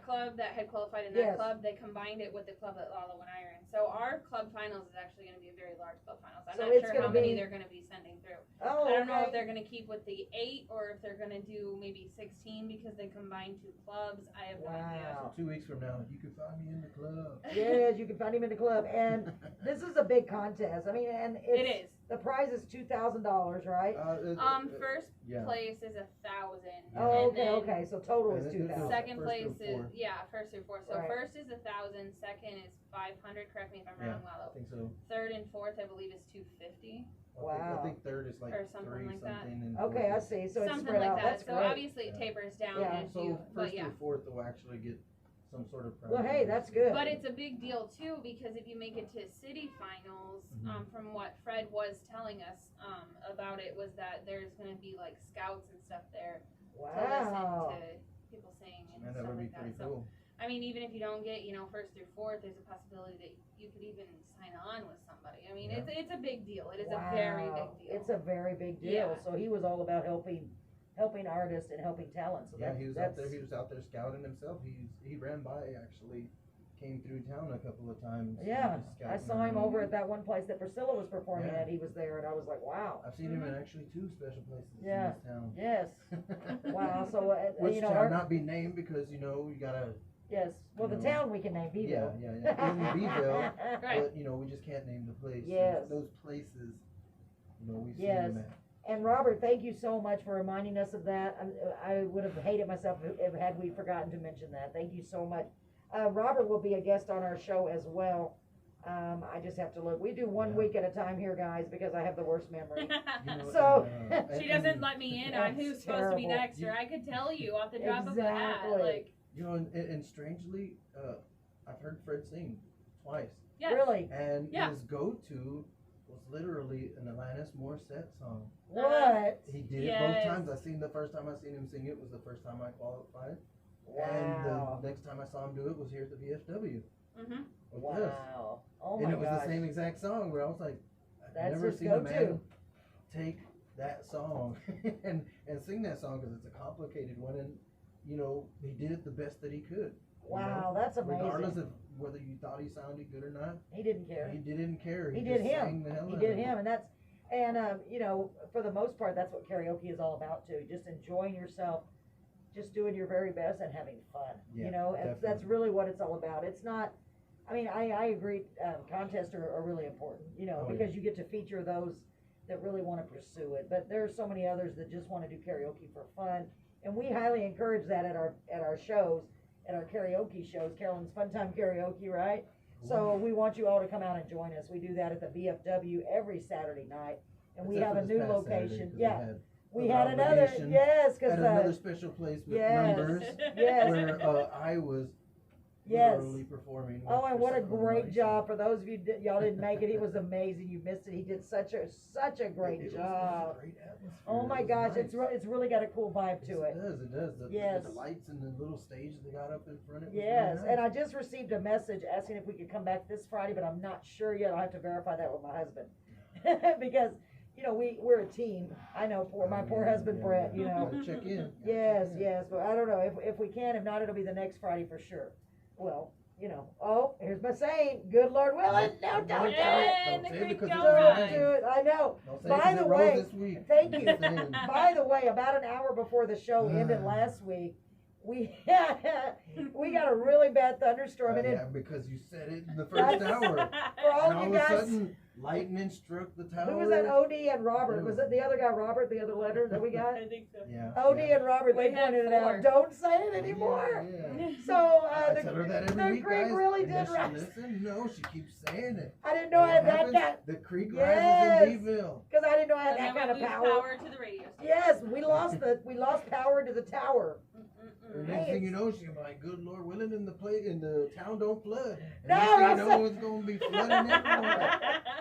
club that had qualified in that Yes. club, they combined it with the club that Lalo and I are in. So our club finals is actually going to be a very large club finals. I'm So not it's sure gonna how many be- they're going to be sending through. Oh, I don't know if okay. they're going to keep with the 8 or if they're going to do maybe 16 because they combined 2 clubs. I have no idea. Wow. So 2 weeks from now, you can find me in the club. Yes, you can find him in the club, and this is a big contest. I mean, and It is. the prize is $2,000, right? First yeah. place is 1,000. Oh, and okay, then okay. So total is And then 2,000. Second First place through four. is first through 4. So Right. first is 1,000, second is 500. Correct me if I'm Yeah, wrong, Lalo. I think so. Third and fourth, I believe, is 250 Wow. I think third is like Or something 3 like that. something. And Okay, I fourth is- see. So it's something spread like out. that. That's So great. obviously it Yeah. tapers down Yeah. as So you, first but yeah. through fourth will actually get some sort of prize. Well, hey, that's good. But it's a big deal too because if you make it to city finals, Mhm. from what Fred was telling us about it was that there's going to be like scouts and stuff there Wow. to listen to people sing and Man, that stuff would be like pretty that. So cool. I mean, even if you don't get, first through fourth, there's a possibility that you could even sign on with somebody. I mean, Yeah. it's a big deal. It is Wow. a very big deal. It's a very big deal. Yeah. So he was all about helping artists and helping talent. So Yeah, that, he was that's, out there. He was out there scouting himself. He ran by, actually came through town a couple of times. Yeah, just I scouting saw him around. over at that one place that Priscilla was performing Yeah. at. He was there, and I was like, wow. I've seen him in actually 2 special places Yeah. in this town. Yes. Wow. So Which you know, shall our, not be named because you gotta. yes. Well, the No. town we can name Yeah, Beeville. yeah. In Beeville, Right. but we just can't name the place. Yes. Those places, we've seen Yes. them at. And Robert, thank you so much for reminding us of that. I would have hated myself if had we forgotten to mention that. Thank you so much. Robert will be a guest on our show as well I just have to look. We do one Yeah. week at a time here, guys, because I have the worst memory. You know, So- and, She doesn't let me in on That's who's supposed to be terrible. next, or I could tell you off the drop of a hat. Exactly. Like, you know, and strangely, I've heard Fred sing twice, yes. Really? and Yeah. his go-to was literally an Alanis Morissette song. What? He did it Yes. both times. The first time I seen him sing it was the first time I qualified, Wow. and the next time I saw him do it was here at the VFW. Mm-hmm. with this. Wow. Oh And my it was gosh. the same exact song where I was like, I've That's never his seen a go-to. man take that song and sing that song because it's a complicated one, and you know he did it the best that he could. Wow, that's amazing. Regardless of whether you thought he sounded good or not, He didn't care. he didn't care. He He, did just him. sang the hell He out did of it. him, and you know, for the most part, that's what karaoke is all about too. Just enjoying yourself, just doing your very best and having fun. Yeah, You know, that's definitely. really what it's all about. It's not. I mean, I agree. Contests are really important. You know, Oh, yeah. because you get to feature those that really want to pursue it. But there are so many others that just want to do karaoke for fun, and we highly encourage that at our shows, at our karaoke shows. Carolyn's Fun Time Karaoke, right? So we want you all to come out and join us. We do that at the VFW every Saturday night, and we Except have for a this new past Saturday, location. 'cause Yeah, we other had another. obligation Yes, at another because special place with yes. numbers yes, where I was Yes. literally performing. oh, and for what a someone great nice. job for those of you y'all didn't make it. He was amazing. You missed it. He did such a great It was job. a great atmosphere. Oh my It was gosh, nice. it's really got a cool vibe to Yes, it. It does. It does. Yes. The lights and the little stage they got up in front. It was Yes, really and nice. I just received a message asking if we could come back this Friday, but I'm not sure yet. I'll have to verify that with my husband. Because, you know, we're a team. I know my poor husband Brett, you know. Gotta check in. Yes, yes, but I don't know, if we can, if not, it'll be the next Friday for sure. Well, you know, oh, here's my saying, good Lord willing, no, don't do it. And Don't the say it creek because don't it's Don't rise. do it, I know. Don't say By it 'cause the it way, rose this week. Thank I'm you. just saying. By the way, about an hour before the show ended last week, we we got a really bad thunderstorm, and Yeah, it, because you said it in the first That's- hour. for all And of all you of a guys, sudden, lightning struck the tower. who was that? OD and Robert. Was it the other guy, Robert? The other letter that we got? I think so. Yeah. OD yeah. and Robert. They We had pointed it 4. out. Don't say it anymore. Yeah, yeah. So I the tell her that the every week, creek guys. really and did does she rise. listen? No, she keeps saying it. I didn't know I had What that happens? kind. The creek Yes. rises in Beeville. Because I didn't know I had And that then kind of we lose power. power to the radio station. Yes, we lost power to the tower. And Hey, next thing you know, she's like, "Good Lord willing, in the town don't flood." And No, next thing you don't know, it's gonna be flooding everywhere.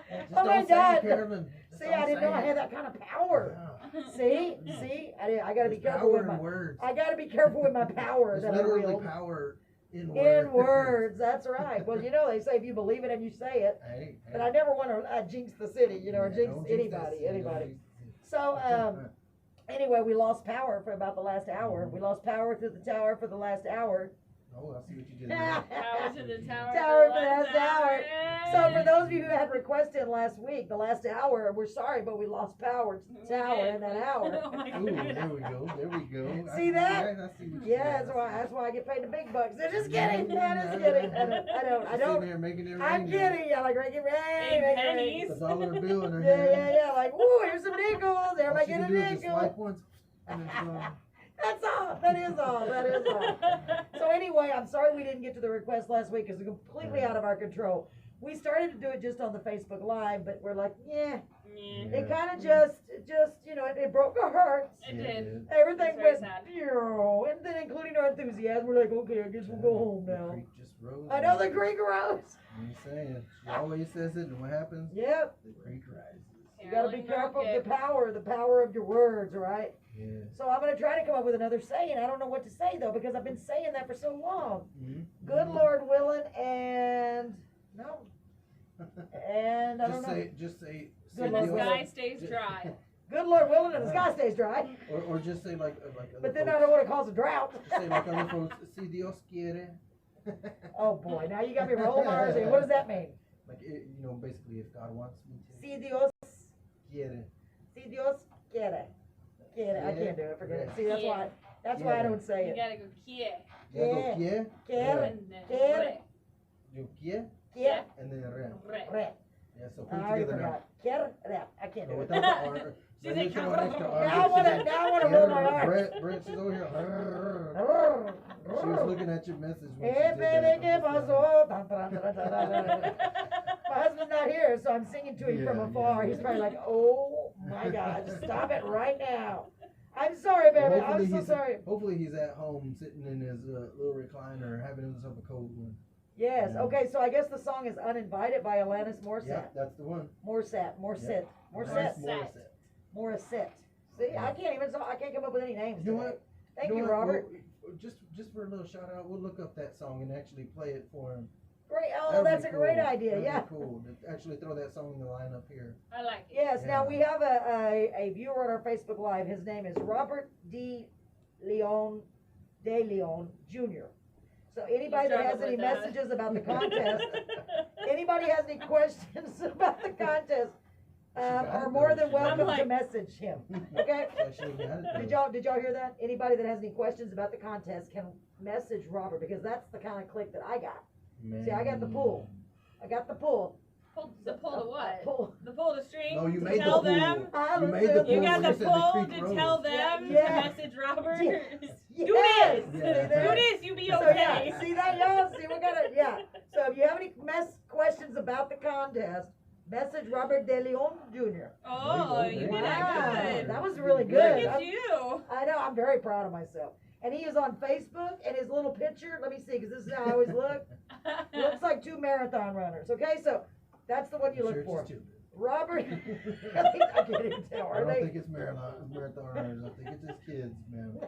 Just Oh my don't say God. it, Carolyn. Just See, don't I didn't say know I it. had that kind of power. Yeah. See, I gotta be There's careful power with in my. words. I gotta be careful with my power There's that I literally wield. power in words. In words, that's right. Well, you know, they say if you believe it and you say it, Hey, but I never want to jinx the city, you know, or yeah, jinx don't anybody, this, anybody. don't jinx this. So, anyway, we lost power for about the last hour. We lost power to the tower for the last hour. Oh, I see what you did there. Power to the tower. Tower for for the last hour. Yay. So for those of you who had requested last week, the last hour, we're sorry, but we lost power to the tower in that hour. Oh my Ooh, goodness. there we go. There we go. See that? I see what you Yeah, did. that's why I get paid the big bucks. They're just kidding. I'm just kidding. I Sitting don't. there making it rain. I'm kidding. I like making rain. Big Make it rain. pennies. The dollar bill in her Yeah, hand. yeah, yeah. Like, woo, here's some nickels. All Everybody she get a can do is just nickel. swipe once, and it's gone. That's all. That is all. That is all. So anyway, I'm sorry we didn't get to the request last week because it's completely out of our control. We started to do it just on the Facebook Live, but we're like, yeah, Yeah, it kind of just, you know, it broke our hearts. it Yeah, did. Everything It's very went, sad. and then including our enthusiasm, we're like, okay, I guess we'll go home The now. creek just rose. I know the creek rose. I'm saying. She always says it, and what happens? Yep. The creek rises. You gotta be Carolyn careful broke of the power of your words, right? Yeah. So I'm gonna try to come up with another saying. I don't know what to say though, because I've been saying that for so long. Mhm. Good Lord willing, and no, and I don't know. Just say. Good And Lord the willing. sky stays dry. Good Lord willing, and the sky stays dry. Or just say like other But then I folks. don't want to cause a drought. Say like other folks. Si Dios quiere. Oh boy, now you got me rolling my R's here. What does that mean? Like you know, basically, if God wants me to. Si Dios, Quiere. si Dios quiere. Quiere. I can't do it. Forget it. See, that's Yeah. why. That's why I don't say You it. gotta go kie. Ya go Yeah. quiere. Quiere. And then Quiere. re. Yo quiere. Quiere. And then re. Re. Re. Yeah, so put I it already together now. forgot. Quiere. Re. I can't No, do it. without the R. She's Then like, you throw an extra R. Now I wanna roll my R's. Brett, she's over here. Rrr. She was looking at your message when she Hey did baby, that. ¿qué pasó? Tan, tan, tan, tan, tan, tan. Aleman's not here, so I'm singing to him from Yeah, afar. yeah. He's probably like, oh my God, stop it right now. I'm sorry, baby. Well, I'm so sorry. Hopefully he's at home sitting in his little recliner having himself a cold one. Yes. Yeah. Okay. So I guess the song is "Uninvited" by Alanis Morissette. Yeah, that's the one. Morissette. Alanis Morissette. Morissette. See, I can't come up with any names. You know today. what? Thank know you, what? Robert. Just for a little shout out, we'll look up that song and actually play it for him. Great. Oh, That'd be that's a great cool. idea. That'd be Yeah. cool. To actually throw that song in the lineup here. I like it. Yes. Now Yeah. we have a viewer on our Facebook Live. His name is Robert Leon De Leon Jr. So anybody that has struggled any with that. messages about the contest, anybody has any questions about the contest, are more than welcome to message him. Okay. Actually, got it. Did y'all hear that? Anybody that has any questions about the contest can message Robert because that's the kind of click that I got. See, I got the pull. I got the pull. Pull the what? Pull. The pull the string No, you to made the tell pull. them. You made the pull. You got when the said pull Creek to Road. tell them Yeah. to message Robert. Yes. Do this. Yeah. Do this. You be So okay. yeah, see that y'all? See what kind of yeah. So if you have any questions about the contest, message Robert De Leon Jr. Oh, you did Wow, that good. that was really Look good. at you. I know. I'm very proud of myself. And he is on Facebook, and his little picture. Let me see, because this is how I always look. Looks like two marathon runners. Okay, so that's the one you look Sure, for. it's just Robert. I can't even tell. I Are don't they? think it's marathon runners. I think it's just kids, man.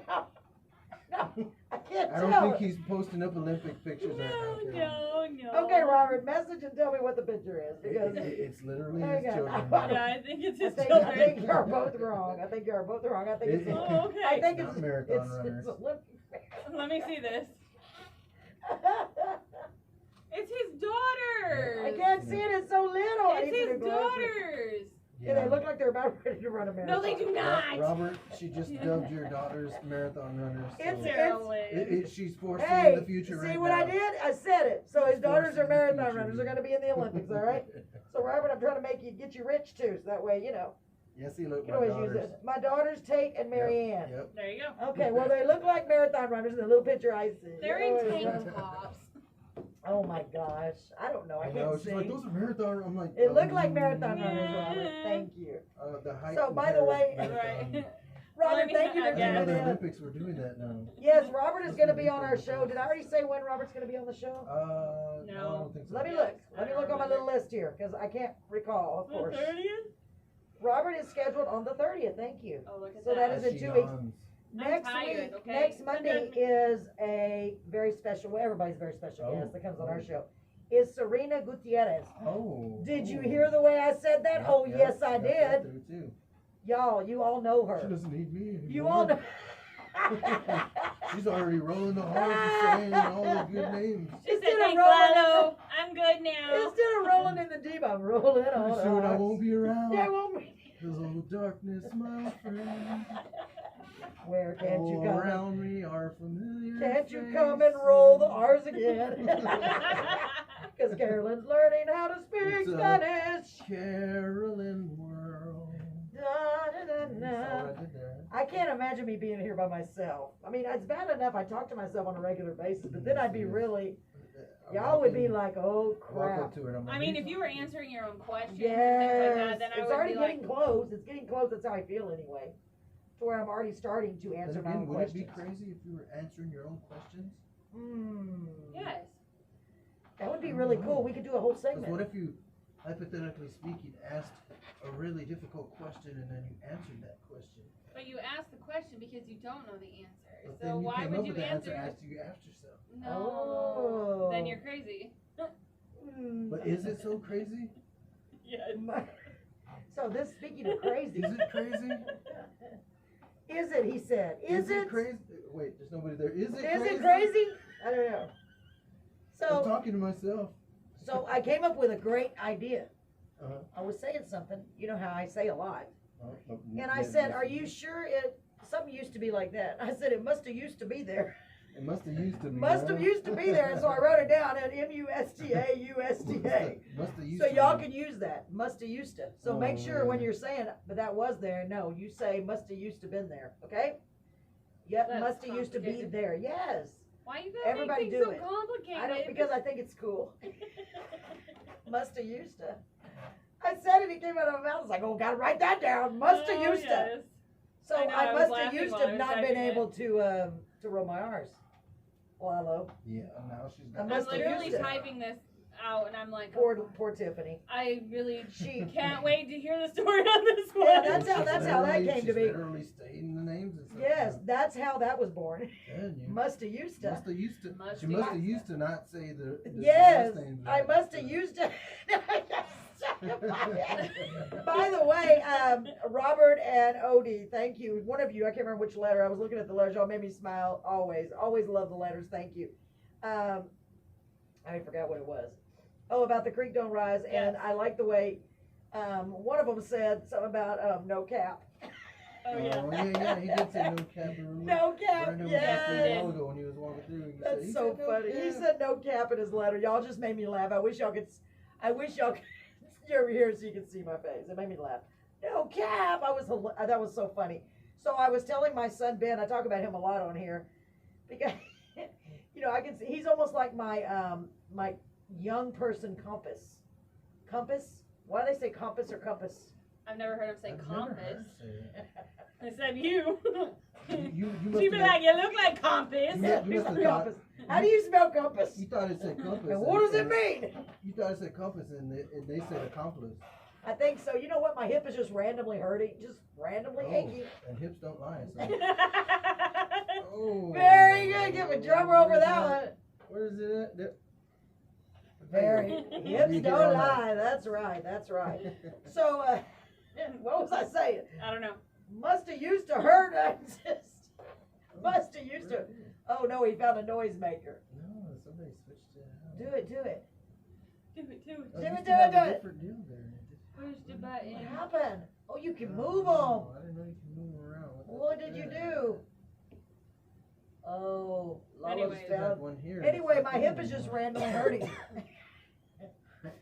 No, I can't I tell. don't think he's posting up Olympic pictures right now. No. Okay, Robert, message and tell me what the picture is because It's literally Hang his on. children. Yeah, I think it's I his think children. you're both wrong. I think you're both wrong. I think it's. Oh, okay. I think It's it's not marathon it's runners. Olympic. Let me see this. It's his daughter. I can't see it. It's so little. I need It's some his new glasses. daughters. Yeah, they look like they're about ready to run a marathon. No, they do not. Robert, she just dubbed your daughters marathon runners. So It's- she's foreseeing Hey, the future see right what now. I did? I said it. So his She's daughters are foreseeing the marathon future. runners. They're going to be in the Olympics, all right? So Robert, I'm trying to get you rich too, so that way Yes, he looked you my can always use daughters. it. My daughters, Tate and Mary Ann. Yep. There you go. Okay, well they look like marathon runners in the little picture I see. They're Oh, in it's- tank tops. Oh my gosh, I don't know. I I know. can't She's like, sing. those are marathon. I'm like, It looked like marathon runners, Robert. Thank you. The height So, by the way- Right. Robert, thank you for I I guess. know tuning the in. Olympics were doing that now. Yes, Robert is going to be on our show. Did I already say when Robert's going to be on the show? No, I No. don't think so. Let me Yes, look. I Let me don't look on my remember. little list here because I can't recall, of The course. 30th? Robert is scheduled on the 30th. Thank you. Oh, look at So that that. is in She 2 weeks. yawns. Next tired, week, okay? next Monday is a very special, well, everybody's a very special Oh. guest that comes on our show. Is Serena Gutierrez. Oh. Did you oh. hear the way I said that? Yep, Oh, yep, yes, I got that did. through, too. Y'all, you all know She her. doesn't need me anymore. You all know. She's already rolling the halls and saying all the good names. She said, Instead of thanks, rolling- Lalo. I'm good now. Instead of rolling in the deep, I'm rolling on. Pretty soon I won't be around. Yeah, won't be. Cause old darkness, my friend. Where can't you All come? around me are familiar. Can't you come and roll the faces. R's again? Because Carolyn's learning how to speak It's a Spanish. Carolyn world. Da, da, da, That's da. all I did there. I can't imagine me being here by myself. I mean, it's bad enough I talk to myself on a regular basis, but then I'd be really, I y'all would walk be in- like, oh I walk crap. up to her and I'm like, I mean, "Hey, if you were answering your own questions and Yes, things like that, then I it's would already be getting like, close. It's getting close. That's how I feel anyway. To where I'm already starting to then answer my again, own would questions. it be crazy if you were answering your own questions? yes. That would be really cool. We could do a whole Because segment. what if you, hypothetically speaking, asked a really difficult question and then you answered that question? But you ask the question because you don't know the answer. But So then you why came would up you with the answer answer? after you asked yourself. No. Oh. Then you're crazy. Mm. But is it so crazy? Yes. So this, speaking of crazy. Is it crazy? Is it, he said. Is it? crazy? Wait, there's nobody there. Is it Is crazy? it crazy? I don't know. I'm So, talking to myself. so I came up with a great idea. Uh-huh. I was saying something, you know how I say a lot. Oh, And I said, are you sure something used to be like that? I said, it must have used to be there. It must have used to be. Must have used to be there, and so I wrote it down at MUSTA. Must have used So to y'all be. can use that, must have used to. So make sure when you're saying, but that was there, no, you say must have used to been there, okay? Yep, That's must have used to be complicated. there, yes. Why you gotta Everybody make things do so it. complicated? I don't, because I think it's cool. Musta used to. I said it, he came out of my mouth. I was like, oh, gotta write that down. Musta Oh, used to. yes. So I know, I I was must have laughing used while to I was not been typing it. able to roll my R's. Well, hello. Yeah, now she's I got. I'm must have literally used it. typing this out, and I'm like, Poor Tiffany. I really She can't wait to hear the story on this one. Yeah, that's how that came to She's be. literally stating the names and stuff. Yes, that's how that was born. Telling you. Must have used to. Must have used to. Must She have must have used used to not say the Yes, last names I right. must have used to. By the way, Robert and Odie, thank you. One of you, I can't remember which letter. I was looking at the letters. Y'all made me smile always. Always love the letters. Thank you. I forgot what it was. Oh, about the creek don't rise, and Yes. I like the way one of them said something about no cap. Oh, yeah. yeah, he did say no cap. No cap, Brandon was yes. just saying a while ago when he was walking through. He That's said, so said no funny. He cap. said no cap in his letter. Y'all just made me laugh. I wish y'all could you're over here so you can see my face. It made me laugh. No cap. That was so funny. So I was telling my son Ben, I talk about him a lot on here, because I can see he's almost like my young person compass. Compass? Why do they say compass or compass? I've never heard him say I've never heard compass. her say that. I said you. You She'd be must like, you look like compass. You must have thought- Compass. How do you spell compass? You thought it said compass. And what does it mean? You thought it said compass and they said accomplice. I think so. You know what? My hip is just randomly hurting, just randomly achy. And hips don't lie. So. Oh. Very good. Give a drummer over that one. Where is it at? There. Very. You Hips get don't on that. lie. That's right. That's right. So, what was I saying? I don't know. Must have used to hurt. I just must have used to. Oh no, he found a noisemaker. No, somebody switched it out. Do it. Do it. Do it, do it. Oh, Do you it, used do to it, have do a it. different deal there. Push the button. What happened? Oh, you can move them. Oh, I didn't know you can move them around. What did you do? Oh, Lala's Anyways. I had found. one here. Anyway, my hip is just randomly hurting.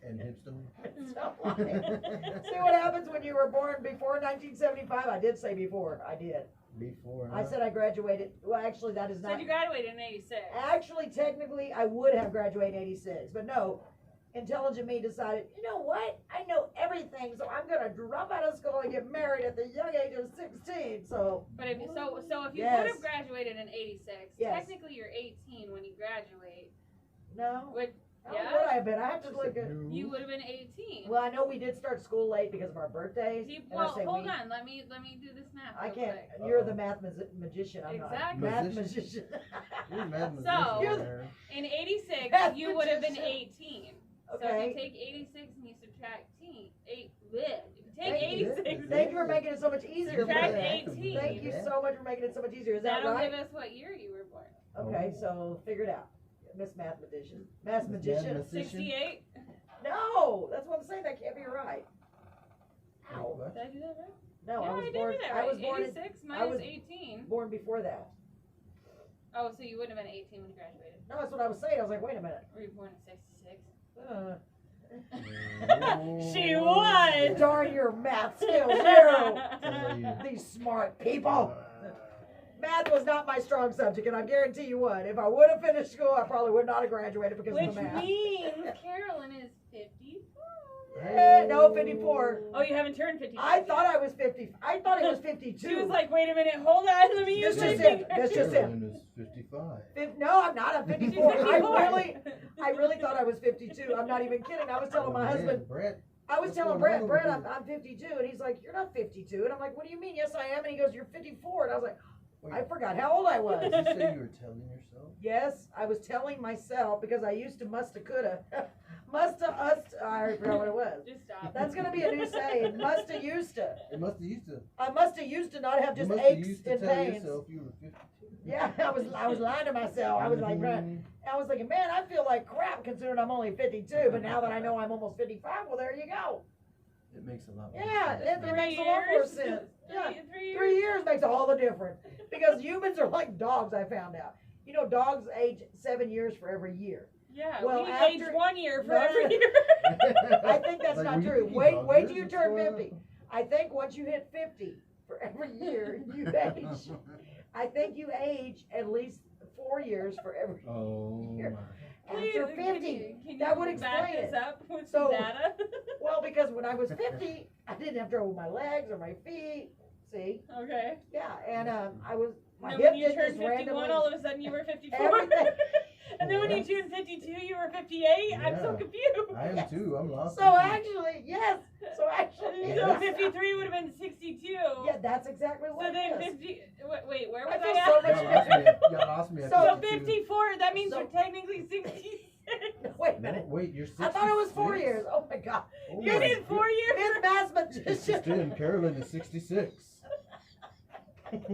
And hips don't. See what happens when you were born before 1975? I did say before. I did. Before. I said I graduated. Well, actually, that is Said not. you graduated in 86. Actually, technically, I would have graduated in 86. But no, intelligent me decided, you know what? I know everything, so I'm going to drop out of school and get married at the young age of 16. So, But if you if you Yes. would have graduated in 86, Yes. technically you're 18 when you graduate. no. Would How yeah. would I have been? I have to look at. you would have been 18. Well, I know we did start school late because of our birthdays. See, and well, I say hold we. on. Let me do this math. I real can't. quick. You're the math magician. I'm Exactly. not. Math Musician? magician. You're mad So- magician You're- there. In 86, Math you would have been magician. 18. So if Okay. you take 86 and you subtract 8, if you take Thank you. 86, Thank you for making it so much easier. for Subtract me. 18. Thank you so much for making it so much easier. Is that that'll right? give us what year you were born. Okay, so figure it out. Miss Mathematician. Math magician. Mathematician. 68. No, that's what I'm saying. That can't be right. Ow. What? Did I do that right? No, yeah, I was did born. do that I right. was born. 86 I minus was 18. born before that. Oh, so you wouldn't have been 18 when you graduated. No, that's what I was saying. I was like, wait a minute. Were you born in 66? Oh. She was. Darn your math skills, you. Tell you. These smart people. Math was not my strong subject, and I guarantee you what. If I would have finished school, I probably would not have graduated because Which of the math. means Carolyn is 54. No, 54. Oh, you haven't turned 54. I thought I was 50. I thought it was 52. She was like, wait a minute, hold on, let me use This my is it. finger. This is it. Carolyn is 55. No, I'm not. I'm 54. I really thought I was 52. I'm not even kidding. I was telling my Oh, man, husband. Brett. I was What's telling going Brett, on over I'm 52, and he's like, you're not 52. And I'm like, what do you mean? Yes, I am. And he goes, you're 54. And I was like, Wait, I forgot how old I was. did you say you were telling yourself? Yes, I was telling myself because I used to musta coulda. Musta ust. I forgot what it was. Just stop. That's gonna be a new saying. Musta used to. It must have used to. I musta used to not have You just must have aches used to and tell pains. yourself you were 52. Yeah, I was lying to myself. I was like, man, I was thinking, man, I feel like crap considering I'm only 52. But now that I know I'm almost 55, well, there you go. It makes a lot more Yeah, sense. it makes a lot more sense. Yeah, 3 years makes all the difference because humans are like dogs. I found out. You know, dogs age 7 years for every year. Yeah, Well, we after- age 1 year for No, every no, no. year. I think that's Like, not were you true. thinking Wait, dog wait years? till you What's turn going on? 50. I think once you hit 50, for every year you age, I think you age at least 4 years for every Oh Here. my. after Please, 50. can That you would back explain this it. up with So- some data? Well, because when I was 50, I didn't have trouble with my legs or my feet. See? Okay. Yeah, and I was, my And hip then when you didn't turned just 51, randomly. all of a sudden you were 54. Everything. And then when you turned 52, you were 58. I'm so Yeah. confused. I am too. I'm lost. So actually, yes. So actually, So yes. 53 would have been 62. Yeah, that's exactly what So then it is. 50. Wait, where I was feel I so at? much Y'all lost me. Y'all lost me at So So 52. 54. That means So- you're technically 66. Wait a No, minute. wait, you're 66? I thought it was 4 years. Oh my God. Oh You my did 4 years. Miss Just Mathematician. in, Carolyn is 66. I don't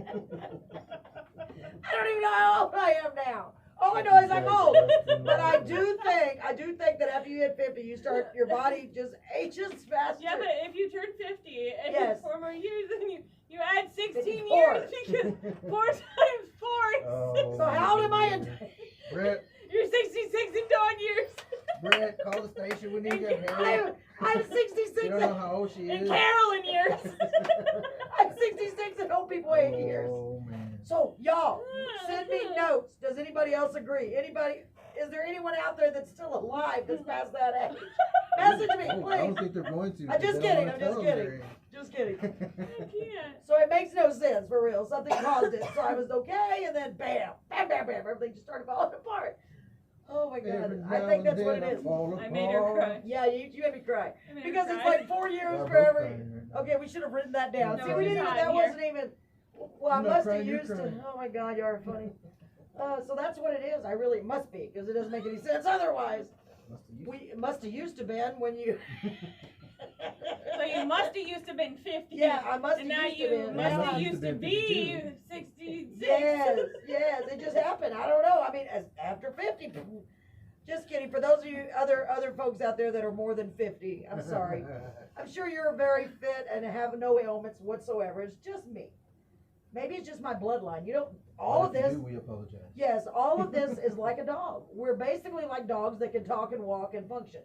even know how old I am now. All I know is I'm old. But I do think that after you hit 50, your body just ages faster. Yeah, but if you turn 50 and Yes. 4 more years, then you add 16 54. years because 4 times 4 is Oh, So how old am I in? Brett, You're 66 in dog years. Brett, call the station. We need your help. I'm 66. You don't know how old she In is. Carolyn years. I'm 66 and old people 8 years. Oh, man. So y'all, send me notes. Does anybody else agree? Anybody? Is there anyone out there that's still alive that's past that age? Message me, Oh, I don't please. think they're going to. I'm just They don't kidding, wanna I'm just tell them kidding. their Just kidding. I can't. So it makes no sense for real. Something caused it. So I was okay, and then bam, bam, bam, bam, everything just started falling apart. Oh my age. God, Every I now think and that's what then it is. fall I made her apart. cry. Yeah, you made me cry I made her because it's cry. like 4 years We're for both every. crying right now. Okay, we should have written that down. No, See, we we're didn't even. not That here. wasn't even. Well, I I'm not must have crying, you're used to. crying. Oh my God, you are funny. So that's what it is. I really it must be because it doesn't make any sense otherwise. It must have used to been when you. So you must have used to been 50. Yeah, I must have And now used to you been. must Now have I- used to be 66. Yes, yes, it just happened. I don't know. I mean, after 50. Just kidding. For those of you other folks out there that are more than 50, I'm sorry. I'm sure you're very fit and have no ailments whatsoever. It's just me. Maybe it's just my bloodline. You know, all of If you this. do, we apologize. Yes, all of this is like a dog. We're basically like dogs that can talk and walk and function.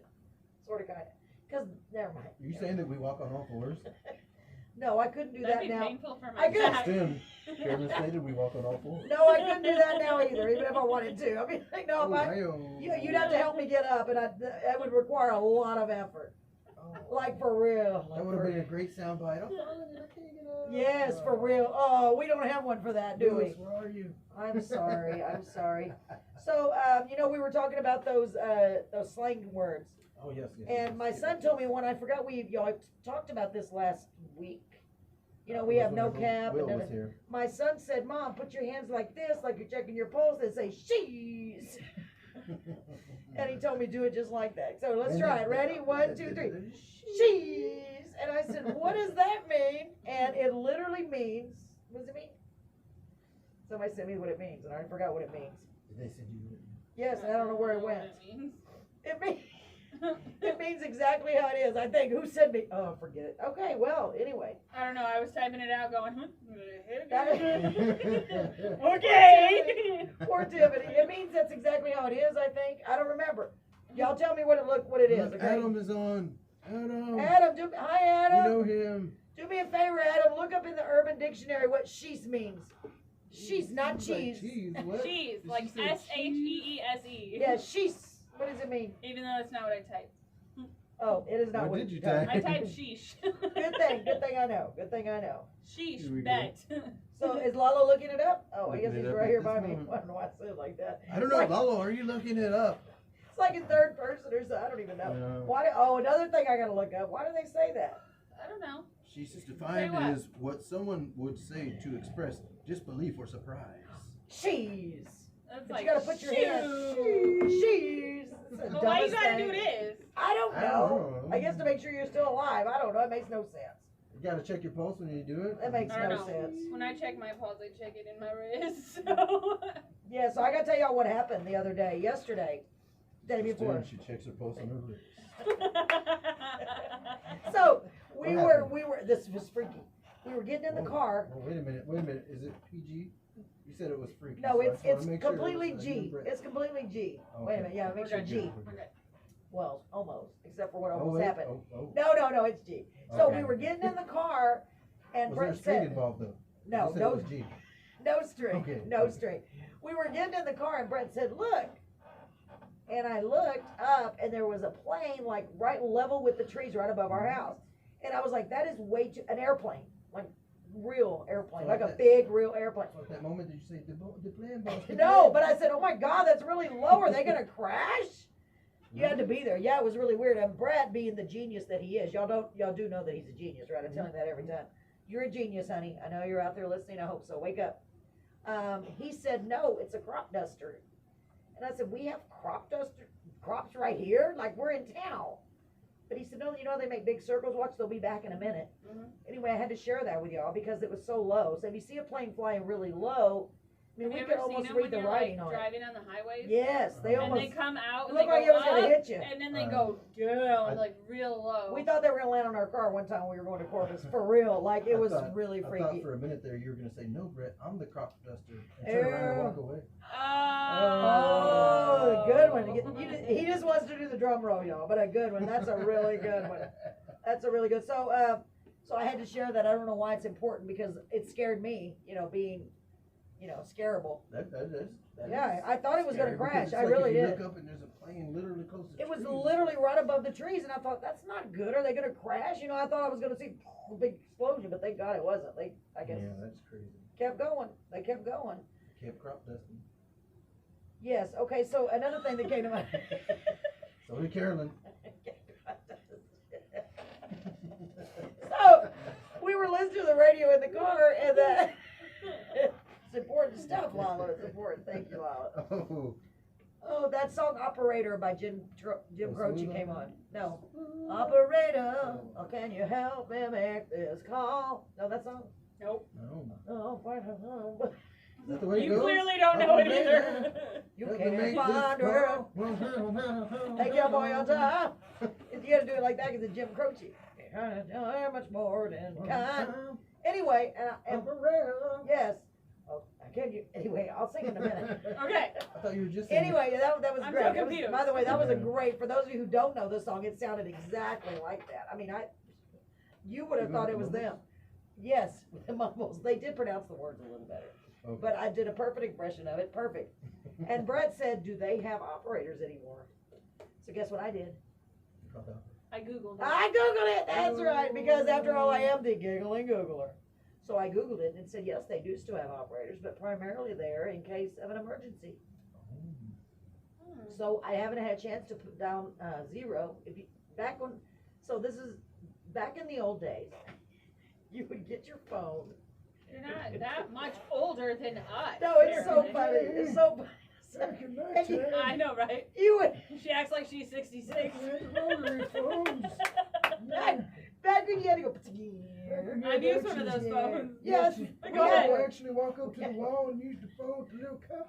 Sort of, kind of. Because, never mind. Are you saying that we walk on all fours? No, I couldn't do That'd that be now. painful for I my could- back. Then, Carolyn stated we walk on all fours. No, I couldn't do that now either, even if I wanted to. I mean, no, Oh, if I, you'd have to help me get up, and that would require a lot of effort. Oh. Like, for real. That would have been a great soundbite. I'm falling and I can't get up. Yes, for real. Oh, we don't have one for that, do we? Lewis, where are you? I'm sorry. I'm sorry. So, we were talking about those slang words. Oh, yes, yes. And my son told me one. I forgot y'all talked about this last week. You know, we have no cap. Will And was here. my son said, "Mom, put your hands like this, like you're checking your pulse, and say she's." And he told me do it just like that. So let's try it. Ready? 1, 2, 3. She's. And I said, "What does that mean?" And it literally means. What does it mean? Somebody sent me what it means, and I forgot what it means. Did they send you? Yes, and I don't know where it What went. means. It means. It means exactly how it is. I think. Who sent me? Oh, forget it. Okay, well, anyway. I don't know. I was typing it out going, That- okay. Poor Tiffany. It means that's exactly how it is, I think. I don't remember. Y'all tell me what it is, Look, okay? Adam is on. Adam. Adam, hi We Adam. know him. Do me a favor, Adam. Look up in the Urban Dictionary what she's means. She's not He's like, cheese. cheese. What? Cheese, Did like she say SHEESE. Yeah, she's. What does it mean? Even though that's not what I typed. Oh, it is not What what did you typed. I typed sheesh. Good thing I know. Good thing I know. Here we Sheesh, go. bet. So is Lalo looking it up? Oh, I Looking guess it he's up right at here this by me. moment. I don't know why I said it like that. I don't know, Like- Lalo. Are you looking it up? It's like in third person or something. I don't even know. No. Why? Another thing I gotta look up. Why do they say that? I don't know. She's just defined what? as what someone would say to express disbelief or surprise. Cheese. That's But like you gotta put your hand. shoo. Cheese. It's the But why you dumbest gotta thing. do this? I don't I know. don't know. I guess to make sure you're still alive. I don't know. It makes no sense. You gotta check your pulse when you do it. That makes I don't no know. sense. When I check my pulse, I check it in my wrist. So. Yeah, so I gotta tell y'all what happened the other day. Yesterday. Day before. Then she checks her pulse on her lips. So What we happened? were. This was freaky. We were getting in the Oh, car. oh, wait a minute. Is it PG? You said it was freaky. No, so I it's just wanna make sure it completely was, G. Brett. It's completely G. Wait a Okay. minute. Yeah, make We're sure good. G. We're good. Well, almost, except for what Oh, almost wait. happened. Oh. No, it's G. So Okay. we were getting in the car, and Was there a Brett string said, involved though? "No, You said no, it was G. no string, Okay. no string." We were getting in the car, and Brett said, "Look," And I looked up, and there was a plane, like, right level with the trees right above our house. And I was like, that is way too, an airplane, like, real airplane, So like a that- big, real airplane. So at that moment, did you say, the plane boss? No, but I said, oh my God, that's really low. Are they gonna crash? You had to be there. Yeah, it was really weird. And Brad, being the genius that he is, y'all do know that he's a genius, right? I tell him that every time. You're a genius, honey. I know you're out there listening. I hope so. Wake up. He said, no, it's a crop duster. And I said, we have crops right here? Like, we're in town. But he said, no, you know, they make big circles. Watch, they'll be back in a minute. Mhm. Anyway, I had to share that with y'all because it was so low. So if you see a plane flying really low, I mean, Have we you could ever seen almost them read when the you're writing like on it. driving on the highways? Yes, they And almost they come out and look they like go it was gonna up, hit you. and then they go down, like real low. We thought they were gonna land on our car one time when we were going to Corpus. For real, like it I was thought- really I thought freaky. for a minute there you were gonna say, no, Brett, I'm the crop duster, and turn around and walk away. Oh, good one. He just wants to do the drum roll, y'all, but a good one. That's a really good one. That's a really good. So, so I had to share that. I don't know why it's important because it scared me. You know, being, you know, scarable. That is. Yeah, I thought it was gonna scary because crash. it's I like really if you did. look up and there's a plane literally close to the It was trees. literally right above the trees, and I thought that's not good. Are they gonna crash? You know, I thought I was gonna see a big explosion, but thank God it wasn't. They, I guess, Yeah, that's crazy. kept going. They kept going. Kept crop dusting. Yes. Okay. So another thing that came to mind. So did Carolyn. So we were listening to the radio in the car, and it's important stuff, Lala. It's important. Thank you, Lala. Oh, Oh, that song "Operator" by Jim Oh, Croce Smooth came Operator? on. No, Operator, oh, can you help me make this call? No, that song. Nope. no. Oh, Is that the way it You goes? clearly don't know it Operator, either. you let me can't make find this her. call. Take your boy on time. You gotta do it like that because it's Jim Croce. Much more than kind. Anyway, and Operator. yes. Oh, can you? Anyway, I'll sing in a minute. Okay. I thought you were just saying Anyway, that was I'm great. so That was- confused. by the way, that was a Yeah. great. For those of you who don't know the song, it sounded exactly like that. I mean, you would have Even thought with it was the them. Yes, with the mumbles. They did pronounce the words a little better, Okay. but I did a perfect impression of it. Perfect. And Brett said, "Do they have operators anymore?" So guess what I did? I googled it. I googled it. That's right, because after all, I am the giggling Googler. So I googled it and said, yes, they do still have operators, but primarily they're in case of an emergency. Hmm. So I haven't had a chance to put down zero. If you so this is back in the old days. You would get your phone. You're not that much older than us. No, it's so funny. It's so funny. Back in my And you- time, I know, right? You would She acts like she's 66. rotary phones. back when you had to go. I've used one of those phones. Yes. Go we had ahead. one. actually walk up to the wall and use the phone to little cup.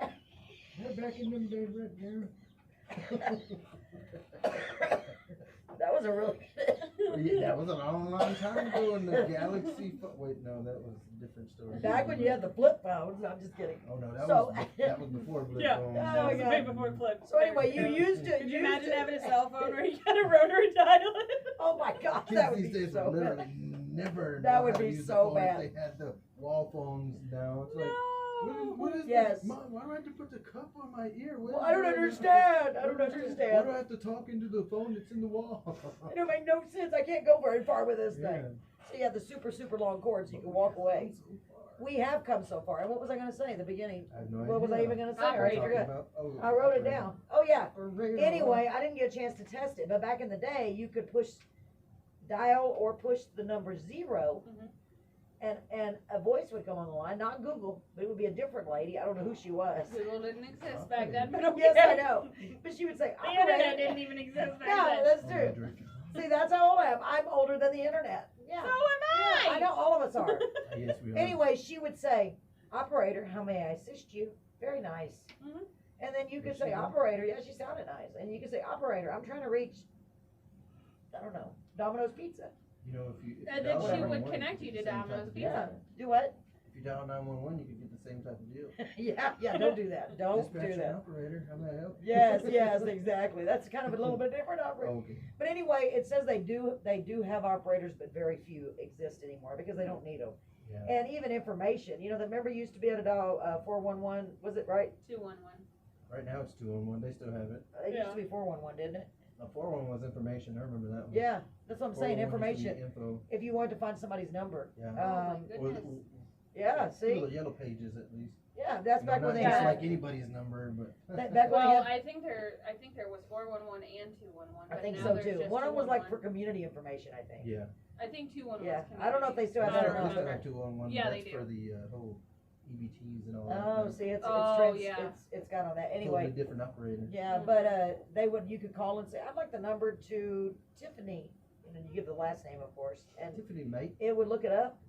Back in them days, right there. That was a really Yeah, that was a long time ago in the Galaxy. Wait, no, that was a different story. back when you had the flip phones. I'm just kidding. Oh no, that So- was before Blip Yeah. phone. Oh, That was my way God. before flip. So anyway, you used to. Could you used imagine to- having a cell phone where you got a rotary dial it? Oh my God, Kids that would these be days so would bad. literally never That know would how to be use so the phone bad. if they had the wall phones now. It's like, No. what is Yes. this? Mom, why do I have to put the cup on my ear? What Well, is I don't going on? understand. I don't Why do understand. I have to talk into the phone that's in the wall? It don't make no sense. I can't go very far with this Yeah. thing. So you have the super long cord so you can walk away. We have come so far. And what was I gonna say at the beginning? I have no What was I idea. even gonna say? I Operator. already Talking forgot. about- I wrote it operator. down. Oh yeah. Operator. Anyway, I didn't get a chance to test it, but back in the day, you could dial or push the number 0, Mhm. and a voice would come on the line, not Google, but it would be a different lady. I don't know who she was. Google didn't exist back then, but okay. Yes, I know. But she would say, The internet "Operator." didn't even exist back No, then. that's Oh, true. Drake. See, that's how old I am. I'm older than the internet. Yeah. So am I know all of us are. Yes, we are. Anyway, she would say, "Operator, how may I assist you?" Very nice. Mhm. And then you could Yes, say, she did. "Operator," yeah, she sounded nice. And you could say, "Operator, I'm trying to reach, I don't know, Domino's Pizza." You know, if you And dial then she would 911, connect you you to get the same type Domino's of Pizza. Yeah. deal. Do what? If you dial 911, you could get the same type of deal. Yeah, don't do that. Don't Dispatcher do that. operator, how may I help? Yes, exactly. That's kind of a little bit different Oh, operator. okay. But anyway, it says they do have operators, but very few exist anymore because they don't need them. Yeah. And even information, remember you used to be able to dial 411, was it right? 211. Right now it's 211. They still have it. It used Yeah. to be 411, didn't it? 411 was information. I remember that one. Yeah, that's what I'm saying, 411 used to be information, Info. if you wanted to find somebody's number. Yeah. Oh Um, my Or goodness. yeah, see, Little yellow pages at least. yeah, that's You know, back not when they just had, like anybody's number, but back when they Well, had, I think there was 411 and 211. I but think now so there's too. just One of them was like for 211. community information, I think. yeah. I think 211. Yeah, was I don't know if they still have I that don't or They not. still remember. have 211. Yeah, That's they do. for the whole EBTs and all that. Oh, now. see, it's Oh, trans, yeah. it's got on that, Totally anyway. different operator. Yeah, Mhm. but, you could call and say, I'd like the number to Tiffany, and then you give the last name, of course, and Tiffany mate. it would look it up.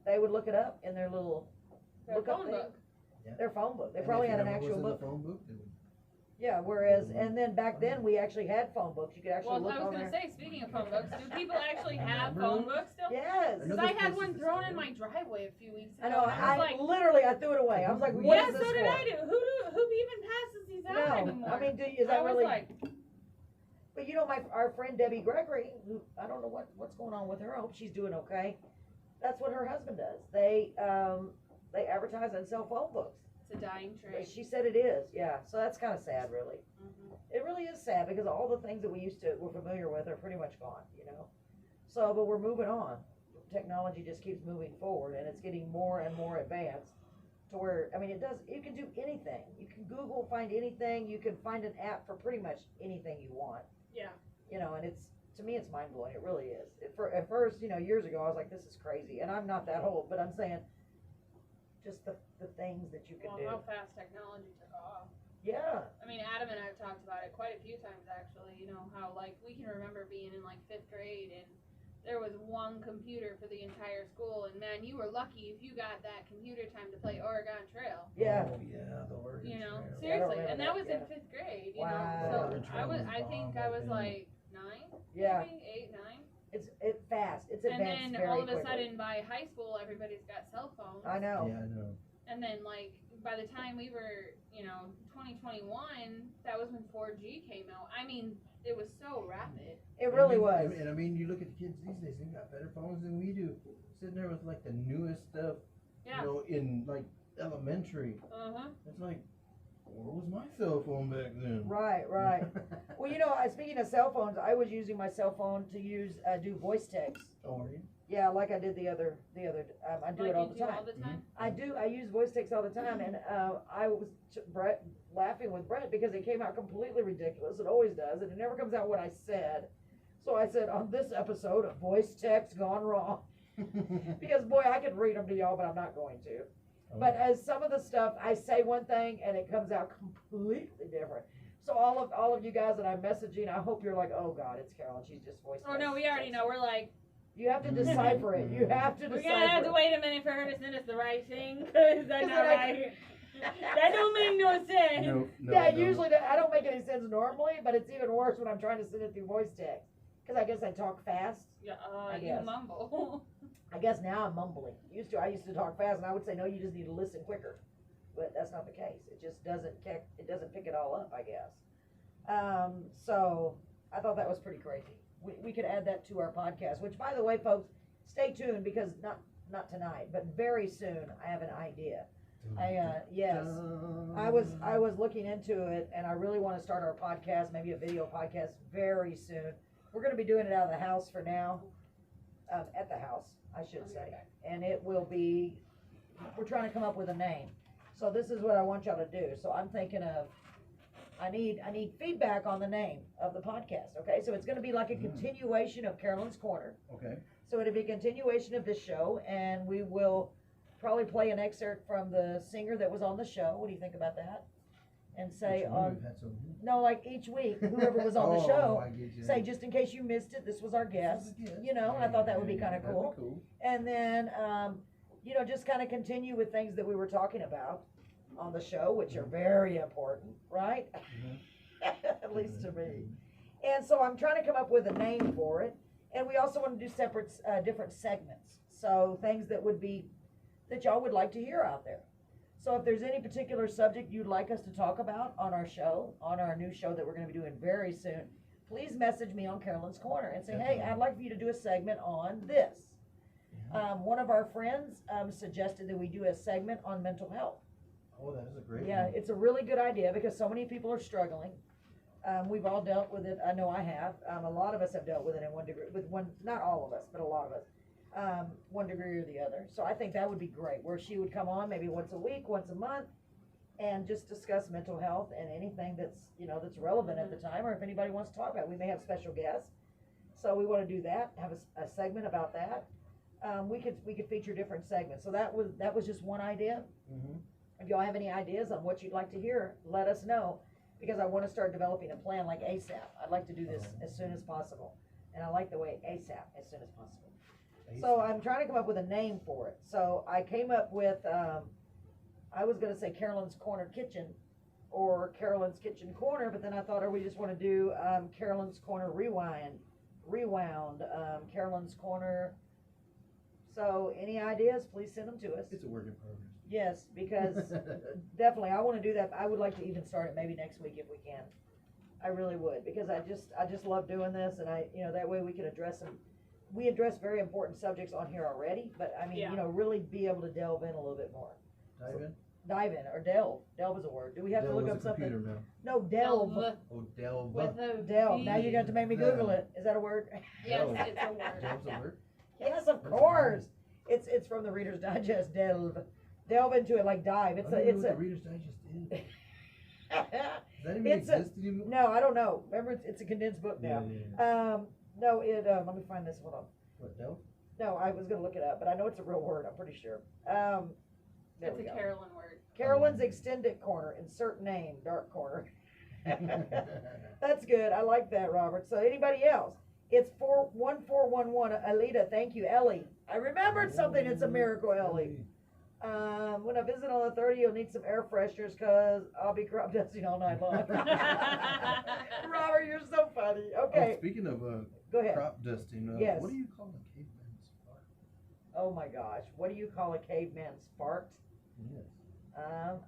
They would look it up in their little, Their look up phone thing. book. Their phone book. They And probably if had your an number actual was in book. the phone book, they would- Yeah, whereas, and then back then, we actually had phone books. You could actually Well, look I was on gonna there. say, speaking of phone books, do people actually have Remember phone those? books still? Yes. Because I had one thrown in my driveway a few weeks ago. I know, and I was like, literally, I threw it away. I was like, what yeah, is this so did for? I do. Who even passes these out No, anymore? I mean, is I that was really? like, But you know, our friend Debbie Gregory, who, I don't know what's going on with her. I hope she's doing okay. That's what her husband does. They advertise and sell phone books. it's a dying But trade. she said it is, yeah. So that's kind of sad, really. Mhm. It really is sad because all the things that we're familiar with are pretty much gone, you know. So, but we're moving on. Technology just keeps moving forward, and it's getting more and more advanced. To where, I mean, you can do anything. You can Google, find anything. You can find an app for pretty much anything you want. Yeah. You know, and to me, it's mind blowing. It really is. At first, you know, years ago, I was like, this is crazy. And I'm not that old, but I'm saying, just the things that you can Well, do. how fast technology took off. Yeah. I mean, Adam and I have talked about it quite a few times, actually. You know, how, like, we can remember being in, like, 5th grade, and there was one computer for the entire school, and, man, you were lucky if you got that computer time to play Oregon Trail. Yeah. Oh, yeah, the Oregon You know, Trail. Yeah, I don't seriously, and remember that that, was in 5th grade, you Wow. know. Oregon So, Trail was I think bomb I back was, then. like, 9? Yeah. Maybe 8, 9? It's fast. It's And advanced then very all of a quickly. sudden, by high school, everybody's got cell phones. I know. Yeah, I know. And then, like, by the time we were, 2021, that was when 4G came out. I mean, it was so rapid. It really And was. I mean, you look at the kids these days, they got better phones than we do. Sitting there with like the newest stuff, Yeah. you know, in like elementary. Uh-huh. It's like, where was my cell phone back then? Right, right. Well, you know, speaking of cell phones, I was using my cell phone to do voice text. Oh, are you? Yeah, like I did the other, I do Like it all you the do time. all the time? I use voice text all the time, and I was laughing with Brett because it came out completely ridiculous. It always does, and it never comes out what I said. So I said, on this episode of voice text gone wrong, because boy, I could read them to y'all, but I'm not going to. But as some of the stuff, I say one thing and it comes out completely different. So all of you guys that I'm messaging, I hope you're like, oh God, it's Carol, and she's just voice. Oh, no, we already know. We're like, You have to decipher it. You have to we're decipher. gonna have to it. wait a minute for her to send us the right thing, because that's 'Cause not then I- right. That don't make no sense. No, no. Yeah, no. usually I don't make any sense normally, but it's even worse when I'm trying to send it through voice text. Because I guess I talk fast. Yeah, I you guess. mumble. I guess now I'm mumbling. I used to talk fast, and I would say, no, you just need to listen quicker. But that's not the case. It just doesn't pick it all up, I guess. So I thought that was pretty crazy. We could add that to our podcast, which, by the way, folks, stay tuned because not tonight, but very soon I have an idea. Yes, I was looking into it, and I really want to start our podcast, maybe a video podcast, very soon. We're going to be doing it out of the house for now, at the house, I should say, and it will be. We're trying to come up with a name, so this is what I want y'all to do. So I'm thinking of. I need feedback on the name of the podcast. Okay, so it's going to be like a continuation of Carolyn's Corner. Okay. So it'll be a continuation of this show, and we will probably play an excerpt from the singer that was on the show. What do you think about that? And say Which one? on We've had so many. no, like each week, whoever was on the Oh, show, I get you. say just in case you missed it, this was our guest. This was a guest. You know, I thought that would be kind of That'd cool. be cool. And then, just kind of continue with things that we were talking about on the show, which are very important, right? At least to me. And so I'm trying to come up with a name for it. And we also want to do separate, different segments. So things that y'all would like to hear out there. So if there's any particular subject you'd like us to talk about on our show, on our new show that we're going to be doing very soon, please message me on Carolyn's Corner and say, hey, I'd like for you to do a segment on this. One of our friends suggested that we do a segment on mental health. Oh, that is a great Yeah, one. it's a really good idea because so many people are struggling. We've all dealt with it. I know I have. A lot of us have dealt with it in one degree, not all of us, but a lot of us, one degree or the other. So I think that would be great, where she would come on maybe once a week, once a month, and just discuss mental health and anything that's, that's relevant at the time, or if anybody wants to talk about it. We may have special guests. So we want to do that, have a segment about that. We could feature different segments. So that was just one idea. Mm-hmm. If y'all have any ideas on what you'd like to hear, let us know, because I want to start developing a plan like ASAP. I'd like to do this as soon as possible. And I like the way ASAP, as soon as possible. So I'm trying to come up with a name for it. So I came up with, I was going to say Carolyn's Corner Kitchen or Carolyn's Kitchen Corner, but then I thought, or we just want to do Carolyn's Corner Rewound, Carolyn's Corner. So any ideas, please send them to us. It's a work in progress. Yes, because definitely I want to do that. I would like to even start it maybe next week if we can. I really would, because I just love doing this, and that way we can address them. We address very important subjects on here already, but I mean, Yeah. really be able to delve in a little bit more. Dive in. Or delve. Delve is a word. Do we have to Delve look is up a something? computer now. No, delve. Oh, delve. With a Delve. V. Now you got to make me Google it. Is that a word? Yes, Delve. it's a word. Delve's a word? Yes, of course. It's from the Reader's Digest. Delve. Delve into it like dive. I It's don't a know it's what a. the Reader's Digest is. Does that even It's a- exist anymore? No, I don't know. Remember, it's a condensed book now. No, let me find this. Hold on. What, delve? No, I was gonna look it up, but I know it's a real word. I'm pretty sure. There It's we a go. Carolyn word. Carolyn's Extended Corner. Insert name. Dark corner. That's good. I like that, Robert. So anybody else? It's 1411. Alita, thank you, Ellie. I remembered something. It's a miracle, Ellie. When I visit on the 30th, you'll need some air fresheners because I'll be crop dusting all night long. Robert, you're so funny. Okay, Oh, speaking of go ahead. crop dusting, Yes. what do you call a caveman's fart? Oh my gosh, what do you call a caveman's fart? Yes.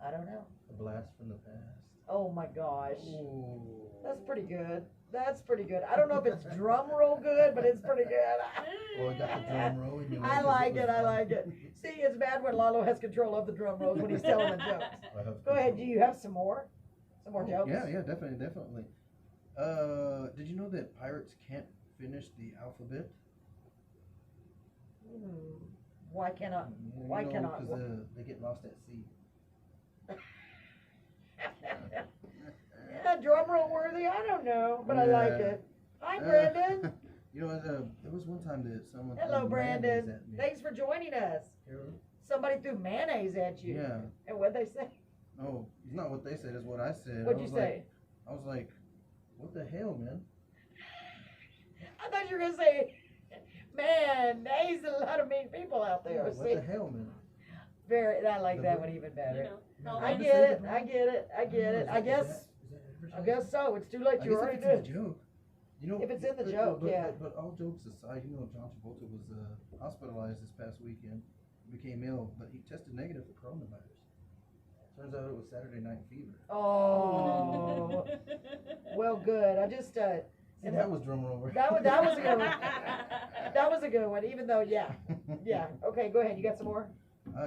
I don't know. A blast from the past. Oh my gosh, Ooh. that's pretty good. That's pretty good. I don't know if it's drum roll good, but it's pretty good. Well, I got the drum roll in your I like it. I like it. See, it's bad when Lalo has control of the drum rolls when he's telling the jokes. Go ahead. Do you have some more? Some more jokes? Yeah, definitely. Did you know that pirates can't finish the alphabet? Why cannot? Why cannot? Because they get lost at sea. Yeah, drum roll worthy. I don't know, but I like Yeah. it. Hi, Brandon. You know, there was one time that someone Hello, threw Brandon. mayonnaise at me. Thanks for joining us. Carolyn? Somebody threw mayonnaise at you. Yeah. And what'd they say? No, it's not what they said. It's what I said. What'd you say? I was like, what the hell, man? I thought you were gonna say, man, there's a lot of mean people out there. What See? the hell, man? Very. I like The that ver- one even You better. know, how I they- get it. I get it. I get it. I Is guess. that I guess so. It's too late. I You guess already if it's in did. the joke. You know, If it's in the but- joke, but- yeah. But all jokes aside, you know, John Travolta was hospitalized this past weekend. He became ill, but he tested negative for coronavirus. Turns out it was Saturday Night Fever. Oh. Well, good. I just. See, and that was drum roll. that was a good one. That was a good one. Even though, yeah. Okay, go ahead. You got some more?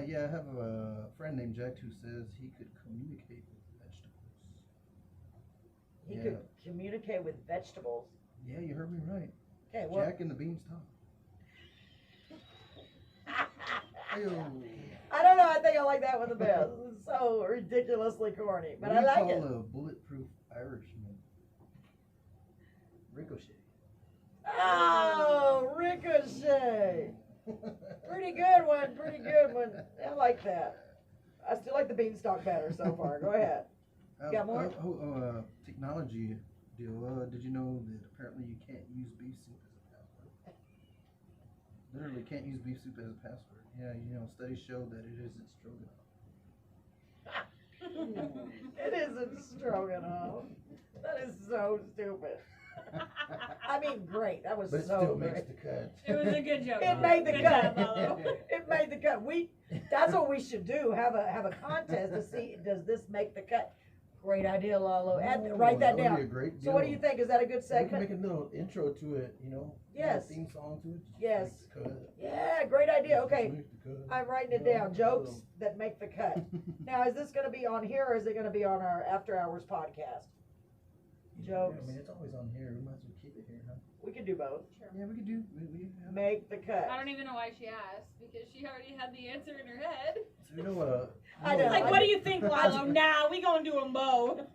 Yeah, I have a friend named Jack who says he could communicate with vegetables. He Yeah. could communicate with vegetables. Yeah, you heard me right. Okay, well. Jack and the Beanstalk. Ew. I don't know. I think I like that one the best. It's so ridiculously corny, but What I do you like call it. a bulletproof Irishman? Ricochet. Oh, Ricochet. Pretty good one. Pretty good one. I like that. I still like the beanstalk better so far. Go ahead. Got more? Technology deal. Did you know that apparently you can't use beef soup as a password? Literally can't use beef soup as a password. Yeah, you know, studies show that it isn't stroganoff. It isn't stroganoff. That is so stupid. I mean, great. That was But it so still great. makes the cut. It was a good joke. It made the Good cut. job, Lalo. It made the cut. That's what we should do. Have a contest to see, does this make the cut? Great idea, Lalo. Oh, Write that would be a down. great So what do deal. you think? Is that a good We can segment? make a little intro to it, you know? Yes. A theme song to it. Just Yes. make the cut. Yeah, great idea. Just Okay, make the cut. I'm writing it You know, down. Jokes that make the cut. Now, is this going to be on here or is it going to be on our After Hours podcast? Jokes. I mean, it's always on here. We might as well keep it here, huh? We can do both. Sure. Yeah, we could do. We have. Make the cut. I don't even know why she asked because she already had the answer in her head. So you know, I know. Like, what do you think, Lalo? Nah, we gonna do a mo.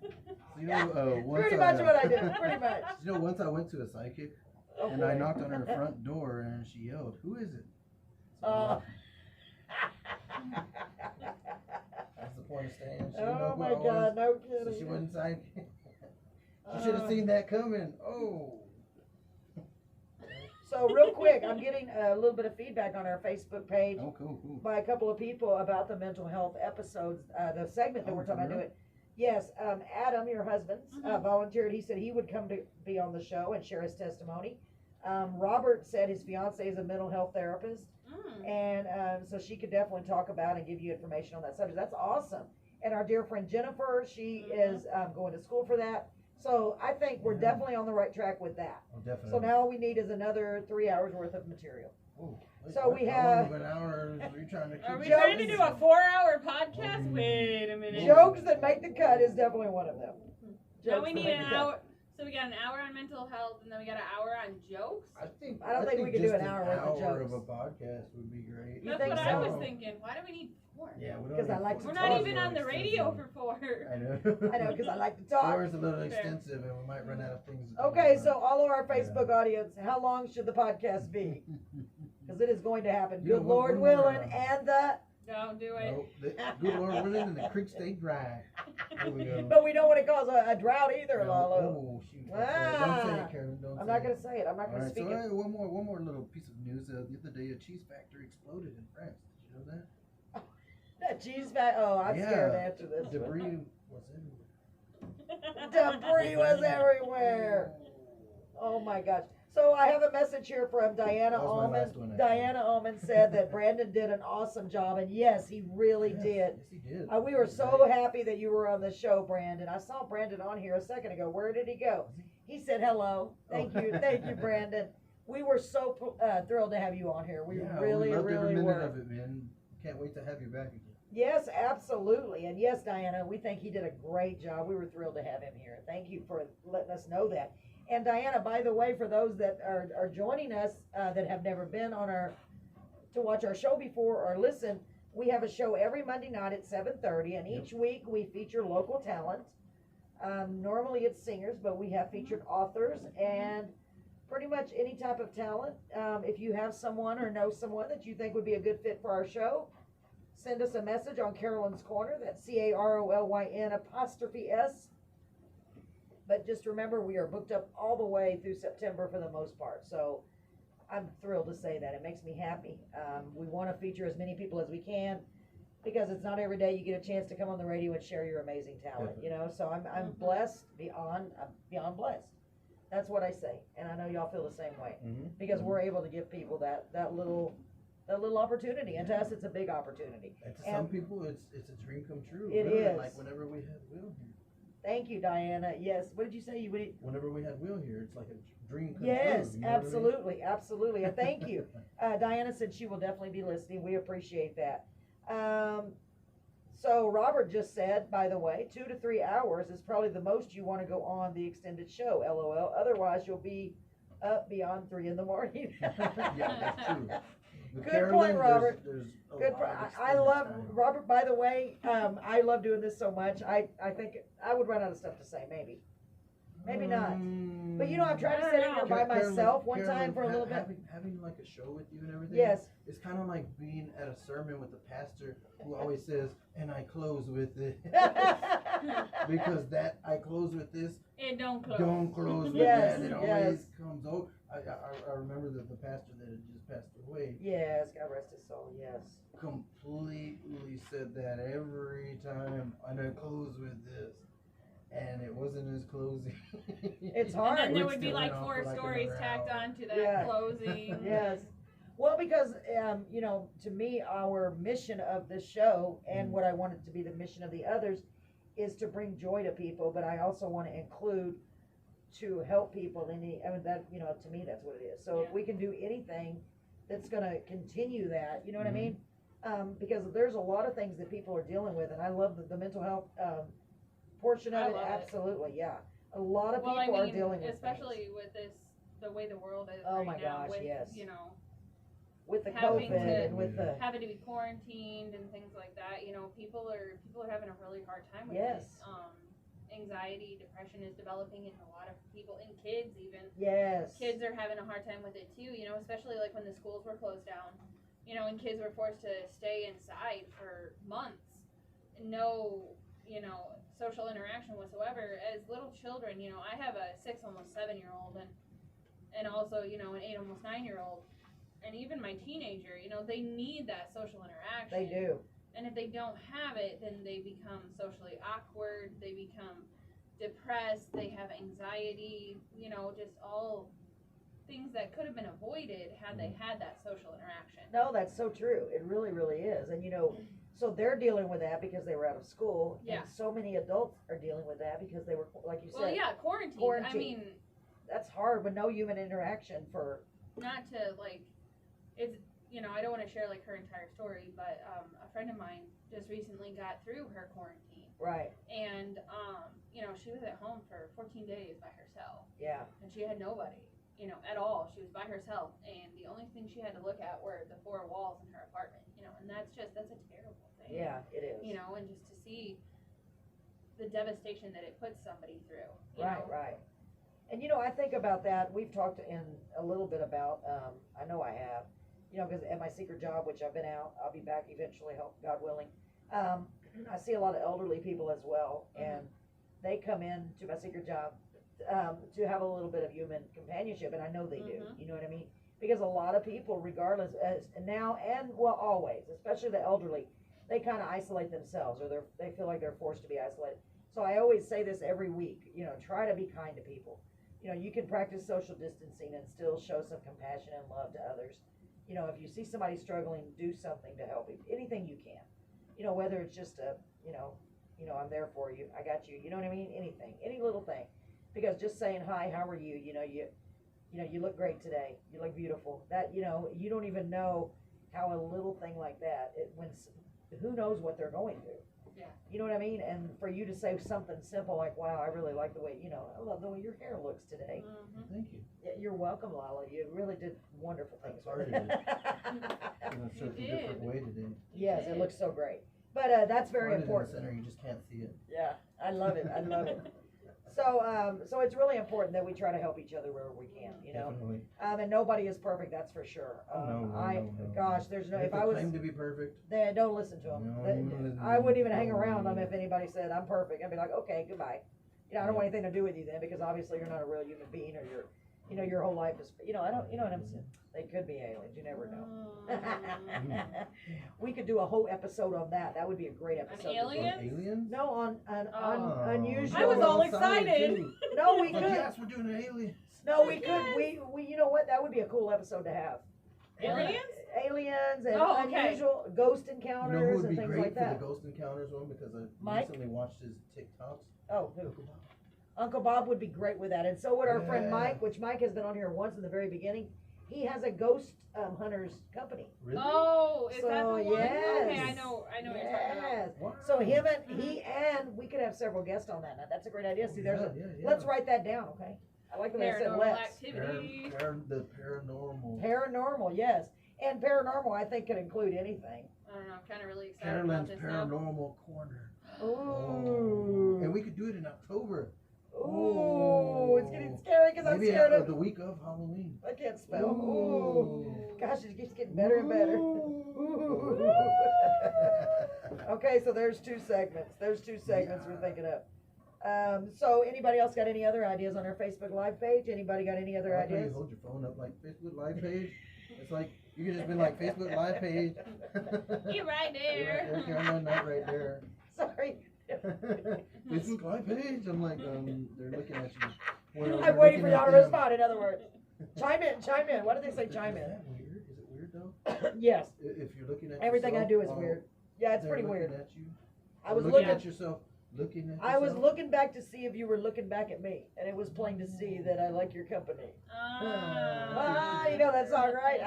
You know, once Pretty much what I did. Pretty much. You know, once I went to a psychic Oh, and I boy. knocked on her front door and she yelled, "Who is it?" So, Oh. that's the point of staying. She didn't know Oh who my I was, God, no so kidding. she wasn't psychic. She should have seen that coming. Oh. So real quick, I'm getting a little bit of feedback on our Facebook page Oh, cool. by a couple of people about the mental health episodes, the segment that Oh, we're talking about for real? doing. Yes, Adam, your husband, volunteered. He said he would come to be on the show and share his testimony. Robert said his fiance is a mental health therapist, and so she could definitely talk about and give you information on that subject. That's awesome. And our dear friend Jennifer, she is going to school for that. So I think we're Yeah. definitely on the right track with that. Oh, definitely. So now all we need is another 3 hours worth of material. Oh, So we how long have- of an hour are we trying to keep? Are we Jokes. trying to do a 4-hour podcast? Wait a minute. Jokes that make the cut is definitely one of them. Now Jokes we that need make an the cut. hour. So we got an hour on mental health, and then we got an hour on jokes. I think. I don't think we could do just an hour worth of hour jokes. of a podcast would be great. You That's think what I so? was thinking. Why do we need 4? Yeah, we don't. 'Cause I need like to four. We're talk. not Four's even a on the little radio extensive. for 4. I know. I know, because I like to talk. Four is a little Fair. extensive, and we might run out of things. to talk Okay, about. so all of our Facebook audience, how long should the podcast be? Because it is going to happen. You know, Good one- Lord one more, willing, and the. Don't do it. Nope, good Lord willing, and the creek stay dry. There we go. But we don't want to cause a drought either, No, Lalo. Oh shoot! Don't say it, Karen. Don't I'm say not it. going to say it. I'm not All going to right, speak so it. one more little piece of news. The other day, a cheese factory exploded in France. Did you know that? That cheese fat. Oh, I'm scared to Yeah. answer this. Debris was everywhere. Debris was everywhere. Oh my gosh. So I have a message here from Diana That was my Allman. last one, actually. Diana Allman said that Brandon did an awesome job, and yes, he really Yes, did. Yes, he did. We were so happy that you were on the show, Brandon. I saw Brandon on here a second ago. Where did he go? He said hello. Thank Oh. you, Brandon. We were so thrilled to have you on here. We Yeah, really, we loved really every minute were. of it, man. Can't wait to have you back again. Yes, absolutely. And yes, Diana, we think he did a great job. We were thrilled to have him here. Thank you for letting us know that. And Diana, by the way, for those that are joining us that have never been on to watch our show before or listen, we have a show every Monday night at 7:30, and each week we feature local talent. Normally it's singers, but we have featured authors and pretty much any type of talent. If you have someone or know someone that you think would be a good fit for our show, send us a message on Carolyn's Corner. That's CAROLYN''S. But just remember, we are booked up all the way through September for the most part. So I'm thrilled to say that. It makes me happy. We want to feature as many people as we can because it's not every day you get a chance to come on the radio and share your amazing talent, you know? So I'm blessed, beyond blessed. That's what I say. And I know y'all feel the same way because we're able to give people that little opportunity. And to us, it's a big opportunity. And to And- some people, it's a dream come true. It Really, is. Like whenever we had Will here. Thank you, Diana. Yes. What did you say? You would. Whenever we had Will here, it's like a dream come Yes, true. You know what I mean? absolutely, absolutely. And thank you. Diana said she will definitely be listening. We appreciate that. So Robert just said, by the way, 2 to 3 hours is probably the most you want to go on the extended show. LOL. Otherwise, you'll be up beyond 3 in the morning. Yeah, that's true. With Good Carolyn, point, Robert. There's a Good. lot of I extended love time. Robert. By the way, I love doing this so much. I think I would run out of stuff to say. Maybe not. But you know, I've tried to sit in here by Carolyn- myself one Carolyn, time for a little bit. Having like a show with you and everything. Yes. It's kind of like being at a sermon with the pastor who always says, "And I close with it," because that I close with this. It don't close. Don't close with Yes, that. It yes. always comes over. I remember that the pastor that had just passed away Yes, God rest his soul. Yes. completely said that every time, and I close with this, and it wasn't his closing. It's And hard. then there Which would be still like went on 4 for like stories another tacked hour. on to that Yeah. closing. Yes. Well, because you know, to me, our mission of this show and what I wanted to be the mission of the others is to bring joy to people, but I also want to include to help people in the, I mean, that, you know, to me, that's what it is. So if Yeah. we can do anything that's gonna continue that, you know what I Mhm. mean? Because there's a lot of things that people are dealing with, and I love the mental health, portion I of it, love it. absolutely, yeah. A lot of Well, people I are mean, dealing with especially things. with this, the way the world is Oh right my now, gosh, with, yes. you know, With the having COVID to- and with the, having to be quarantined and things like that, you know, people are having a really hard time with Yes. it. Anxiety, depression is developing in a lot of people, in kids even. yes. Kids are having a hard time with it too, you know, especially like when the schools were closed down, you know, and kids were forced to stay inside for months. No, you know, social interaction whatsoever. As little children, you know, I have a 6, almost 7-year-old, and also, you know, an 8, almost 9-year-old, and even my teenager, you know, they need that social interaction. They do. And if they don't have it, then they become socially awkward, they become depressed, they have anxiety, you know, just all things that could have been avoided had they had that social interaction. No, that's so true. It really, really is. And you know, so they're dealing with that because they were out of school. Yeah. And so many adults are dealing with that because they were, like you said, Well, yeah, quarantine. I Quarantine. mean, that's hard with no human interaction for, not to like, it's, you know, I don't want to share like her entire story, but a friend of mine just recently got through her quarantine, right, and you know, she was at home for 14 days by herself, yeah, and she had nobody, you know, at all. She was by herself, and the only thing she had to look at were the 4 walls in her apartment, you know, and that's a terrible thing. yeah, it is. You know, and just to see the devastation that it puts somebody through. You Right, know? right. And you know, I think about that, we've talked in a little bit about, I know I have, you know, because at my secret job, which I've been out, I'll be back eventually, God willing. I see a lot of elderly people as well, and they come in to my secret job to have a little bit of human companionship, and I know they do. Mhm. You know what I mean? Because a lot of people, regardless, as now and well, always, especially the elderly, they kind of isolate themselves, or they feel like they're forced to be isolated. So I always say this every week. You know, try to be kind to people. You know, you can practice social distancing and still show some compassion and love to others. You know, if you see somebody struggling, do something to help. Anything you can. You know, whether it's just you know, I'm there for you. I got you. You know what I mean? Anything, any little thing. Because just saying hi, how are you? You know, you know, you look great today. You look beautiful. That, you know, you don't even know how a little thing like that. Who knows what they're going through. Yeah. You know what I mean? And for you to say something simple like, wow, I really like the way, you know, I love the way your hair looks today. Mhm. Thank you. Yeah, you're welcome, Lala. You really did wonderful things. Sorry with to it. In a certain did. different way today. Yes, it looks so great. But that's very Right in the important. center, you just can't see it. Yeah, I love it. I love it. So it's really important that we try to help each other wherever we can, you know. Definitely. And nobody is perfect, that's for sure. No. Gosh, there's no. They If I was, claim to be perfect. they don't listen to them. No, you listen to I wouldn't them. even hang around them if anybody said I'm perfect. I'd be like, okay, goodbye. You know, I don't want anything to do with you then, because obviously you're not a real human being, or your whole life is, you know, I don't, you know what I'm saying? They could be aliens. You never know. Mm. We could do a whole episode on that. That would be a great episode. An alien? Aliens? No, on Oh. unusual. I was all excited, excited. too. No, we Like, could. yes, we're doing an alien. No, we Yes. could. We. You know what? That would be a cool episode to have. Aliens? Aliens and Oh, okay. unusual ghost You know who encounters would and be things great like for that. the Ghost Encounters one? Because I Mike? recently watched his TikToks. Oh, who? Uncle Bob would be great with that, and so would our friend Yeah. Mike, which Mike has been on here once in the very beginning. He has a ghost hunters company. Really? Oh, is that the So, one? yes. Okay, I know what you're talking about. Yes. Wow. So him and he and we could have several guests on that. Now, that's a great idea. See, there's Yeah. let's write that down, okay? I like the way I said Paranormal let's. activity. The paranormal. Paranormal, yes. And paranormal, I think, could include anything. I don't know, I'm kind of really excited about Carolyn's this now. Paranormal Corner. Ooh. And we could do it in October. Ooh, it's getting scary because I'm Maybe scared the of. week of Halloween. I can't spell. Ooh. Ooh. Gosh, it keeps getting better and better. Ooh. Okay, so there's 2 segments. There's 2 segments we're thinking of. So anybody else got any other ideas on our Facebook Live page? Anybody got any other I like how ideas? you hold your phone up like Facebook Live page. It's like you could just be like Facebook Live page. You're right there. Right there, Cameron, not right there. Sorry. Facebook Live page. I'm like, they're looking at you. Well, I'm they're waiting for looking y'all at to them. respond, in other words. Chime in. Why do they say chime Is in? that weird? Is it weird though? Yes. If you're looking at Everything I yourself do is while weird. Yeah, it's they're pretty looking weird. At you, I was looking looking at yourself Looking at I was yourself? looking back to see if you were looking back at me, and it was plain to see that I like your company. You know that song, right?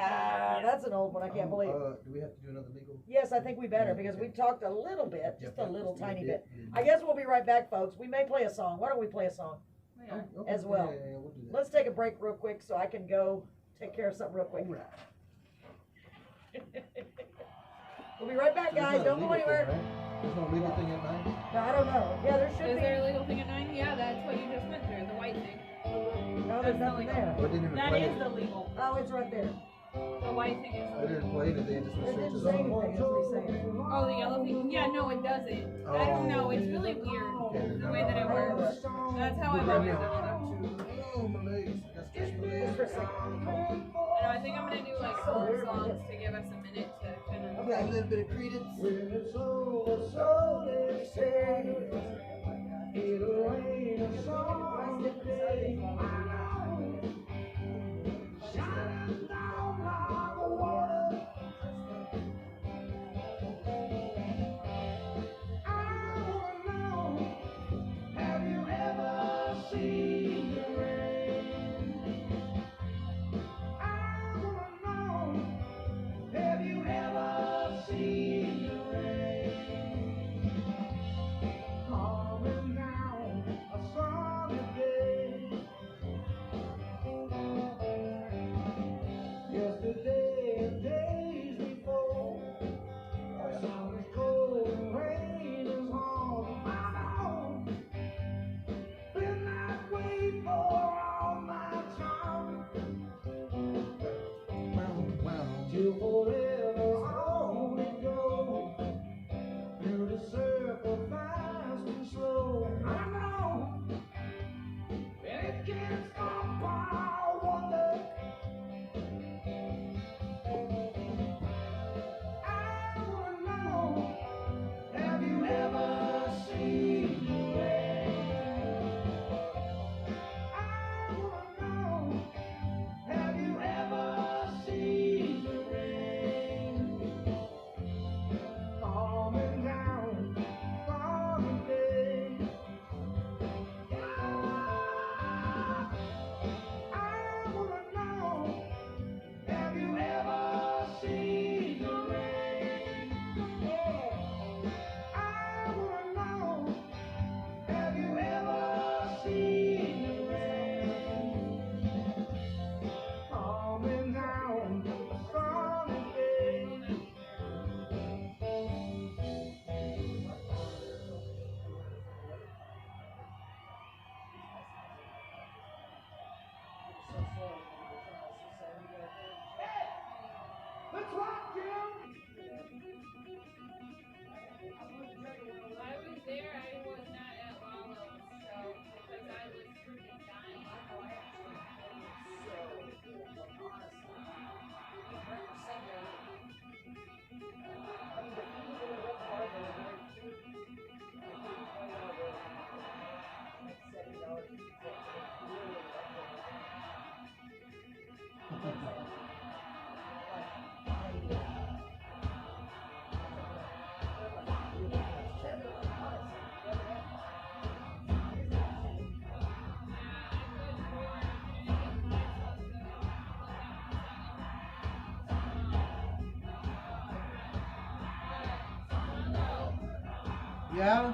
That's an old one. I can't believe. Do we have to do another legal? Yes, I think we better, Yeah, because okay. we've talked a little bit, just a Yep, little just a tiny little bit. bit. I guess we'll be right back, folks. We may play a song. Why don't we play a song We are. Oh, okay. as well? Yeah, we'll do that. Let's take a break real quick so I can go take care of something real quick. Alright. We'll be right back, So there's guys. not a Don't go legal thing, anywhere. right? There's no legal thing at 9? No, I don't know. Yeah, there should Is be. there a legal thing at 9? Yeah, that's what you just went through, the white thing. No, there's That's nothing illegal. there. Oh, it didn't even That play is it. the legal. Oh, it's right there. The white thing is It the didn't play it, they just It went straight to didn't the say song. anything. That's what he's saying. Oh, the yellow thing? Yeah, no, it doesn't. I don't know. It's really weird the way that it works. That's how I've always done it. Oh, my legs. I got stretched my Just legs. for a second. And I think I'm gonna do like So four weird. songs to give us a minute to kind of. A little bit of credence. When it's over, so they say, it'll rain a song today. Shining down like the water. I wanna know, have you ever seen the rain? I wanna know, have you ever seen the rain? Coming down a sunny day. Yesterday and days before, sun is cold and rain is hard. I know, been that way for all my time. Till forever on it goes, through the circle fast and slow. I know, and it can't stop. I wonder, I wanna know, have you ever seen the rain? I wanna know, have you ever seen the rain? Coming down from the day. I wanna know, have you ever seen the rain? I wanna know, have you ever seen the rain? Coming down from the day. Let's rock, Jim! I was there, I was not at Wallows, so because I was freaking dying. Yeah?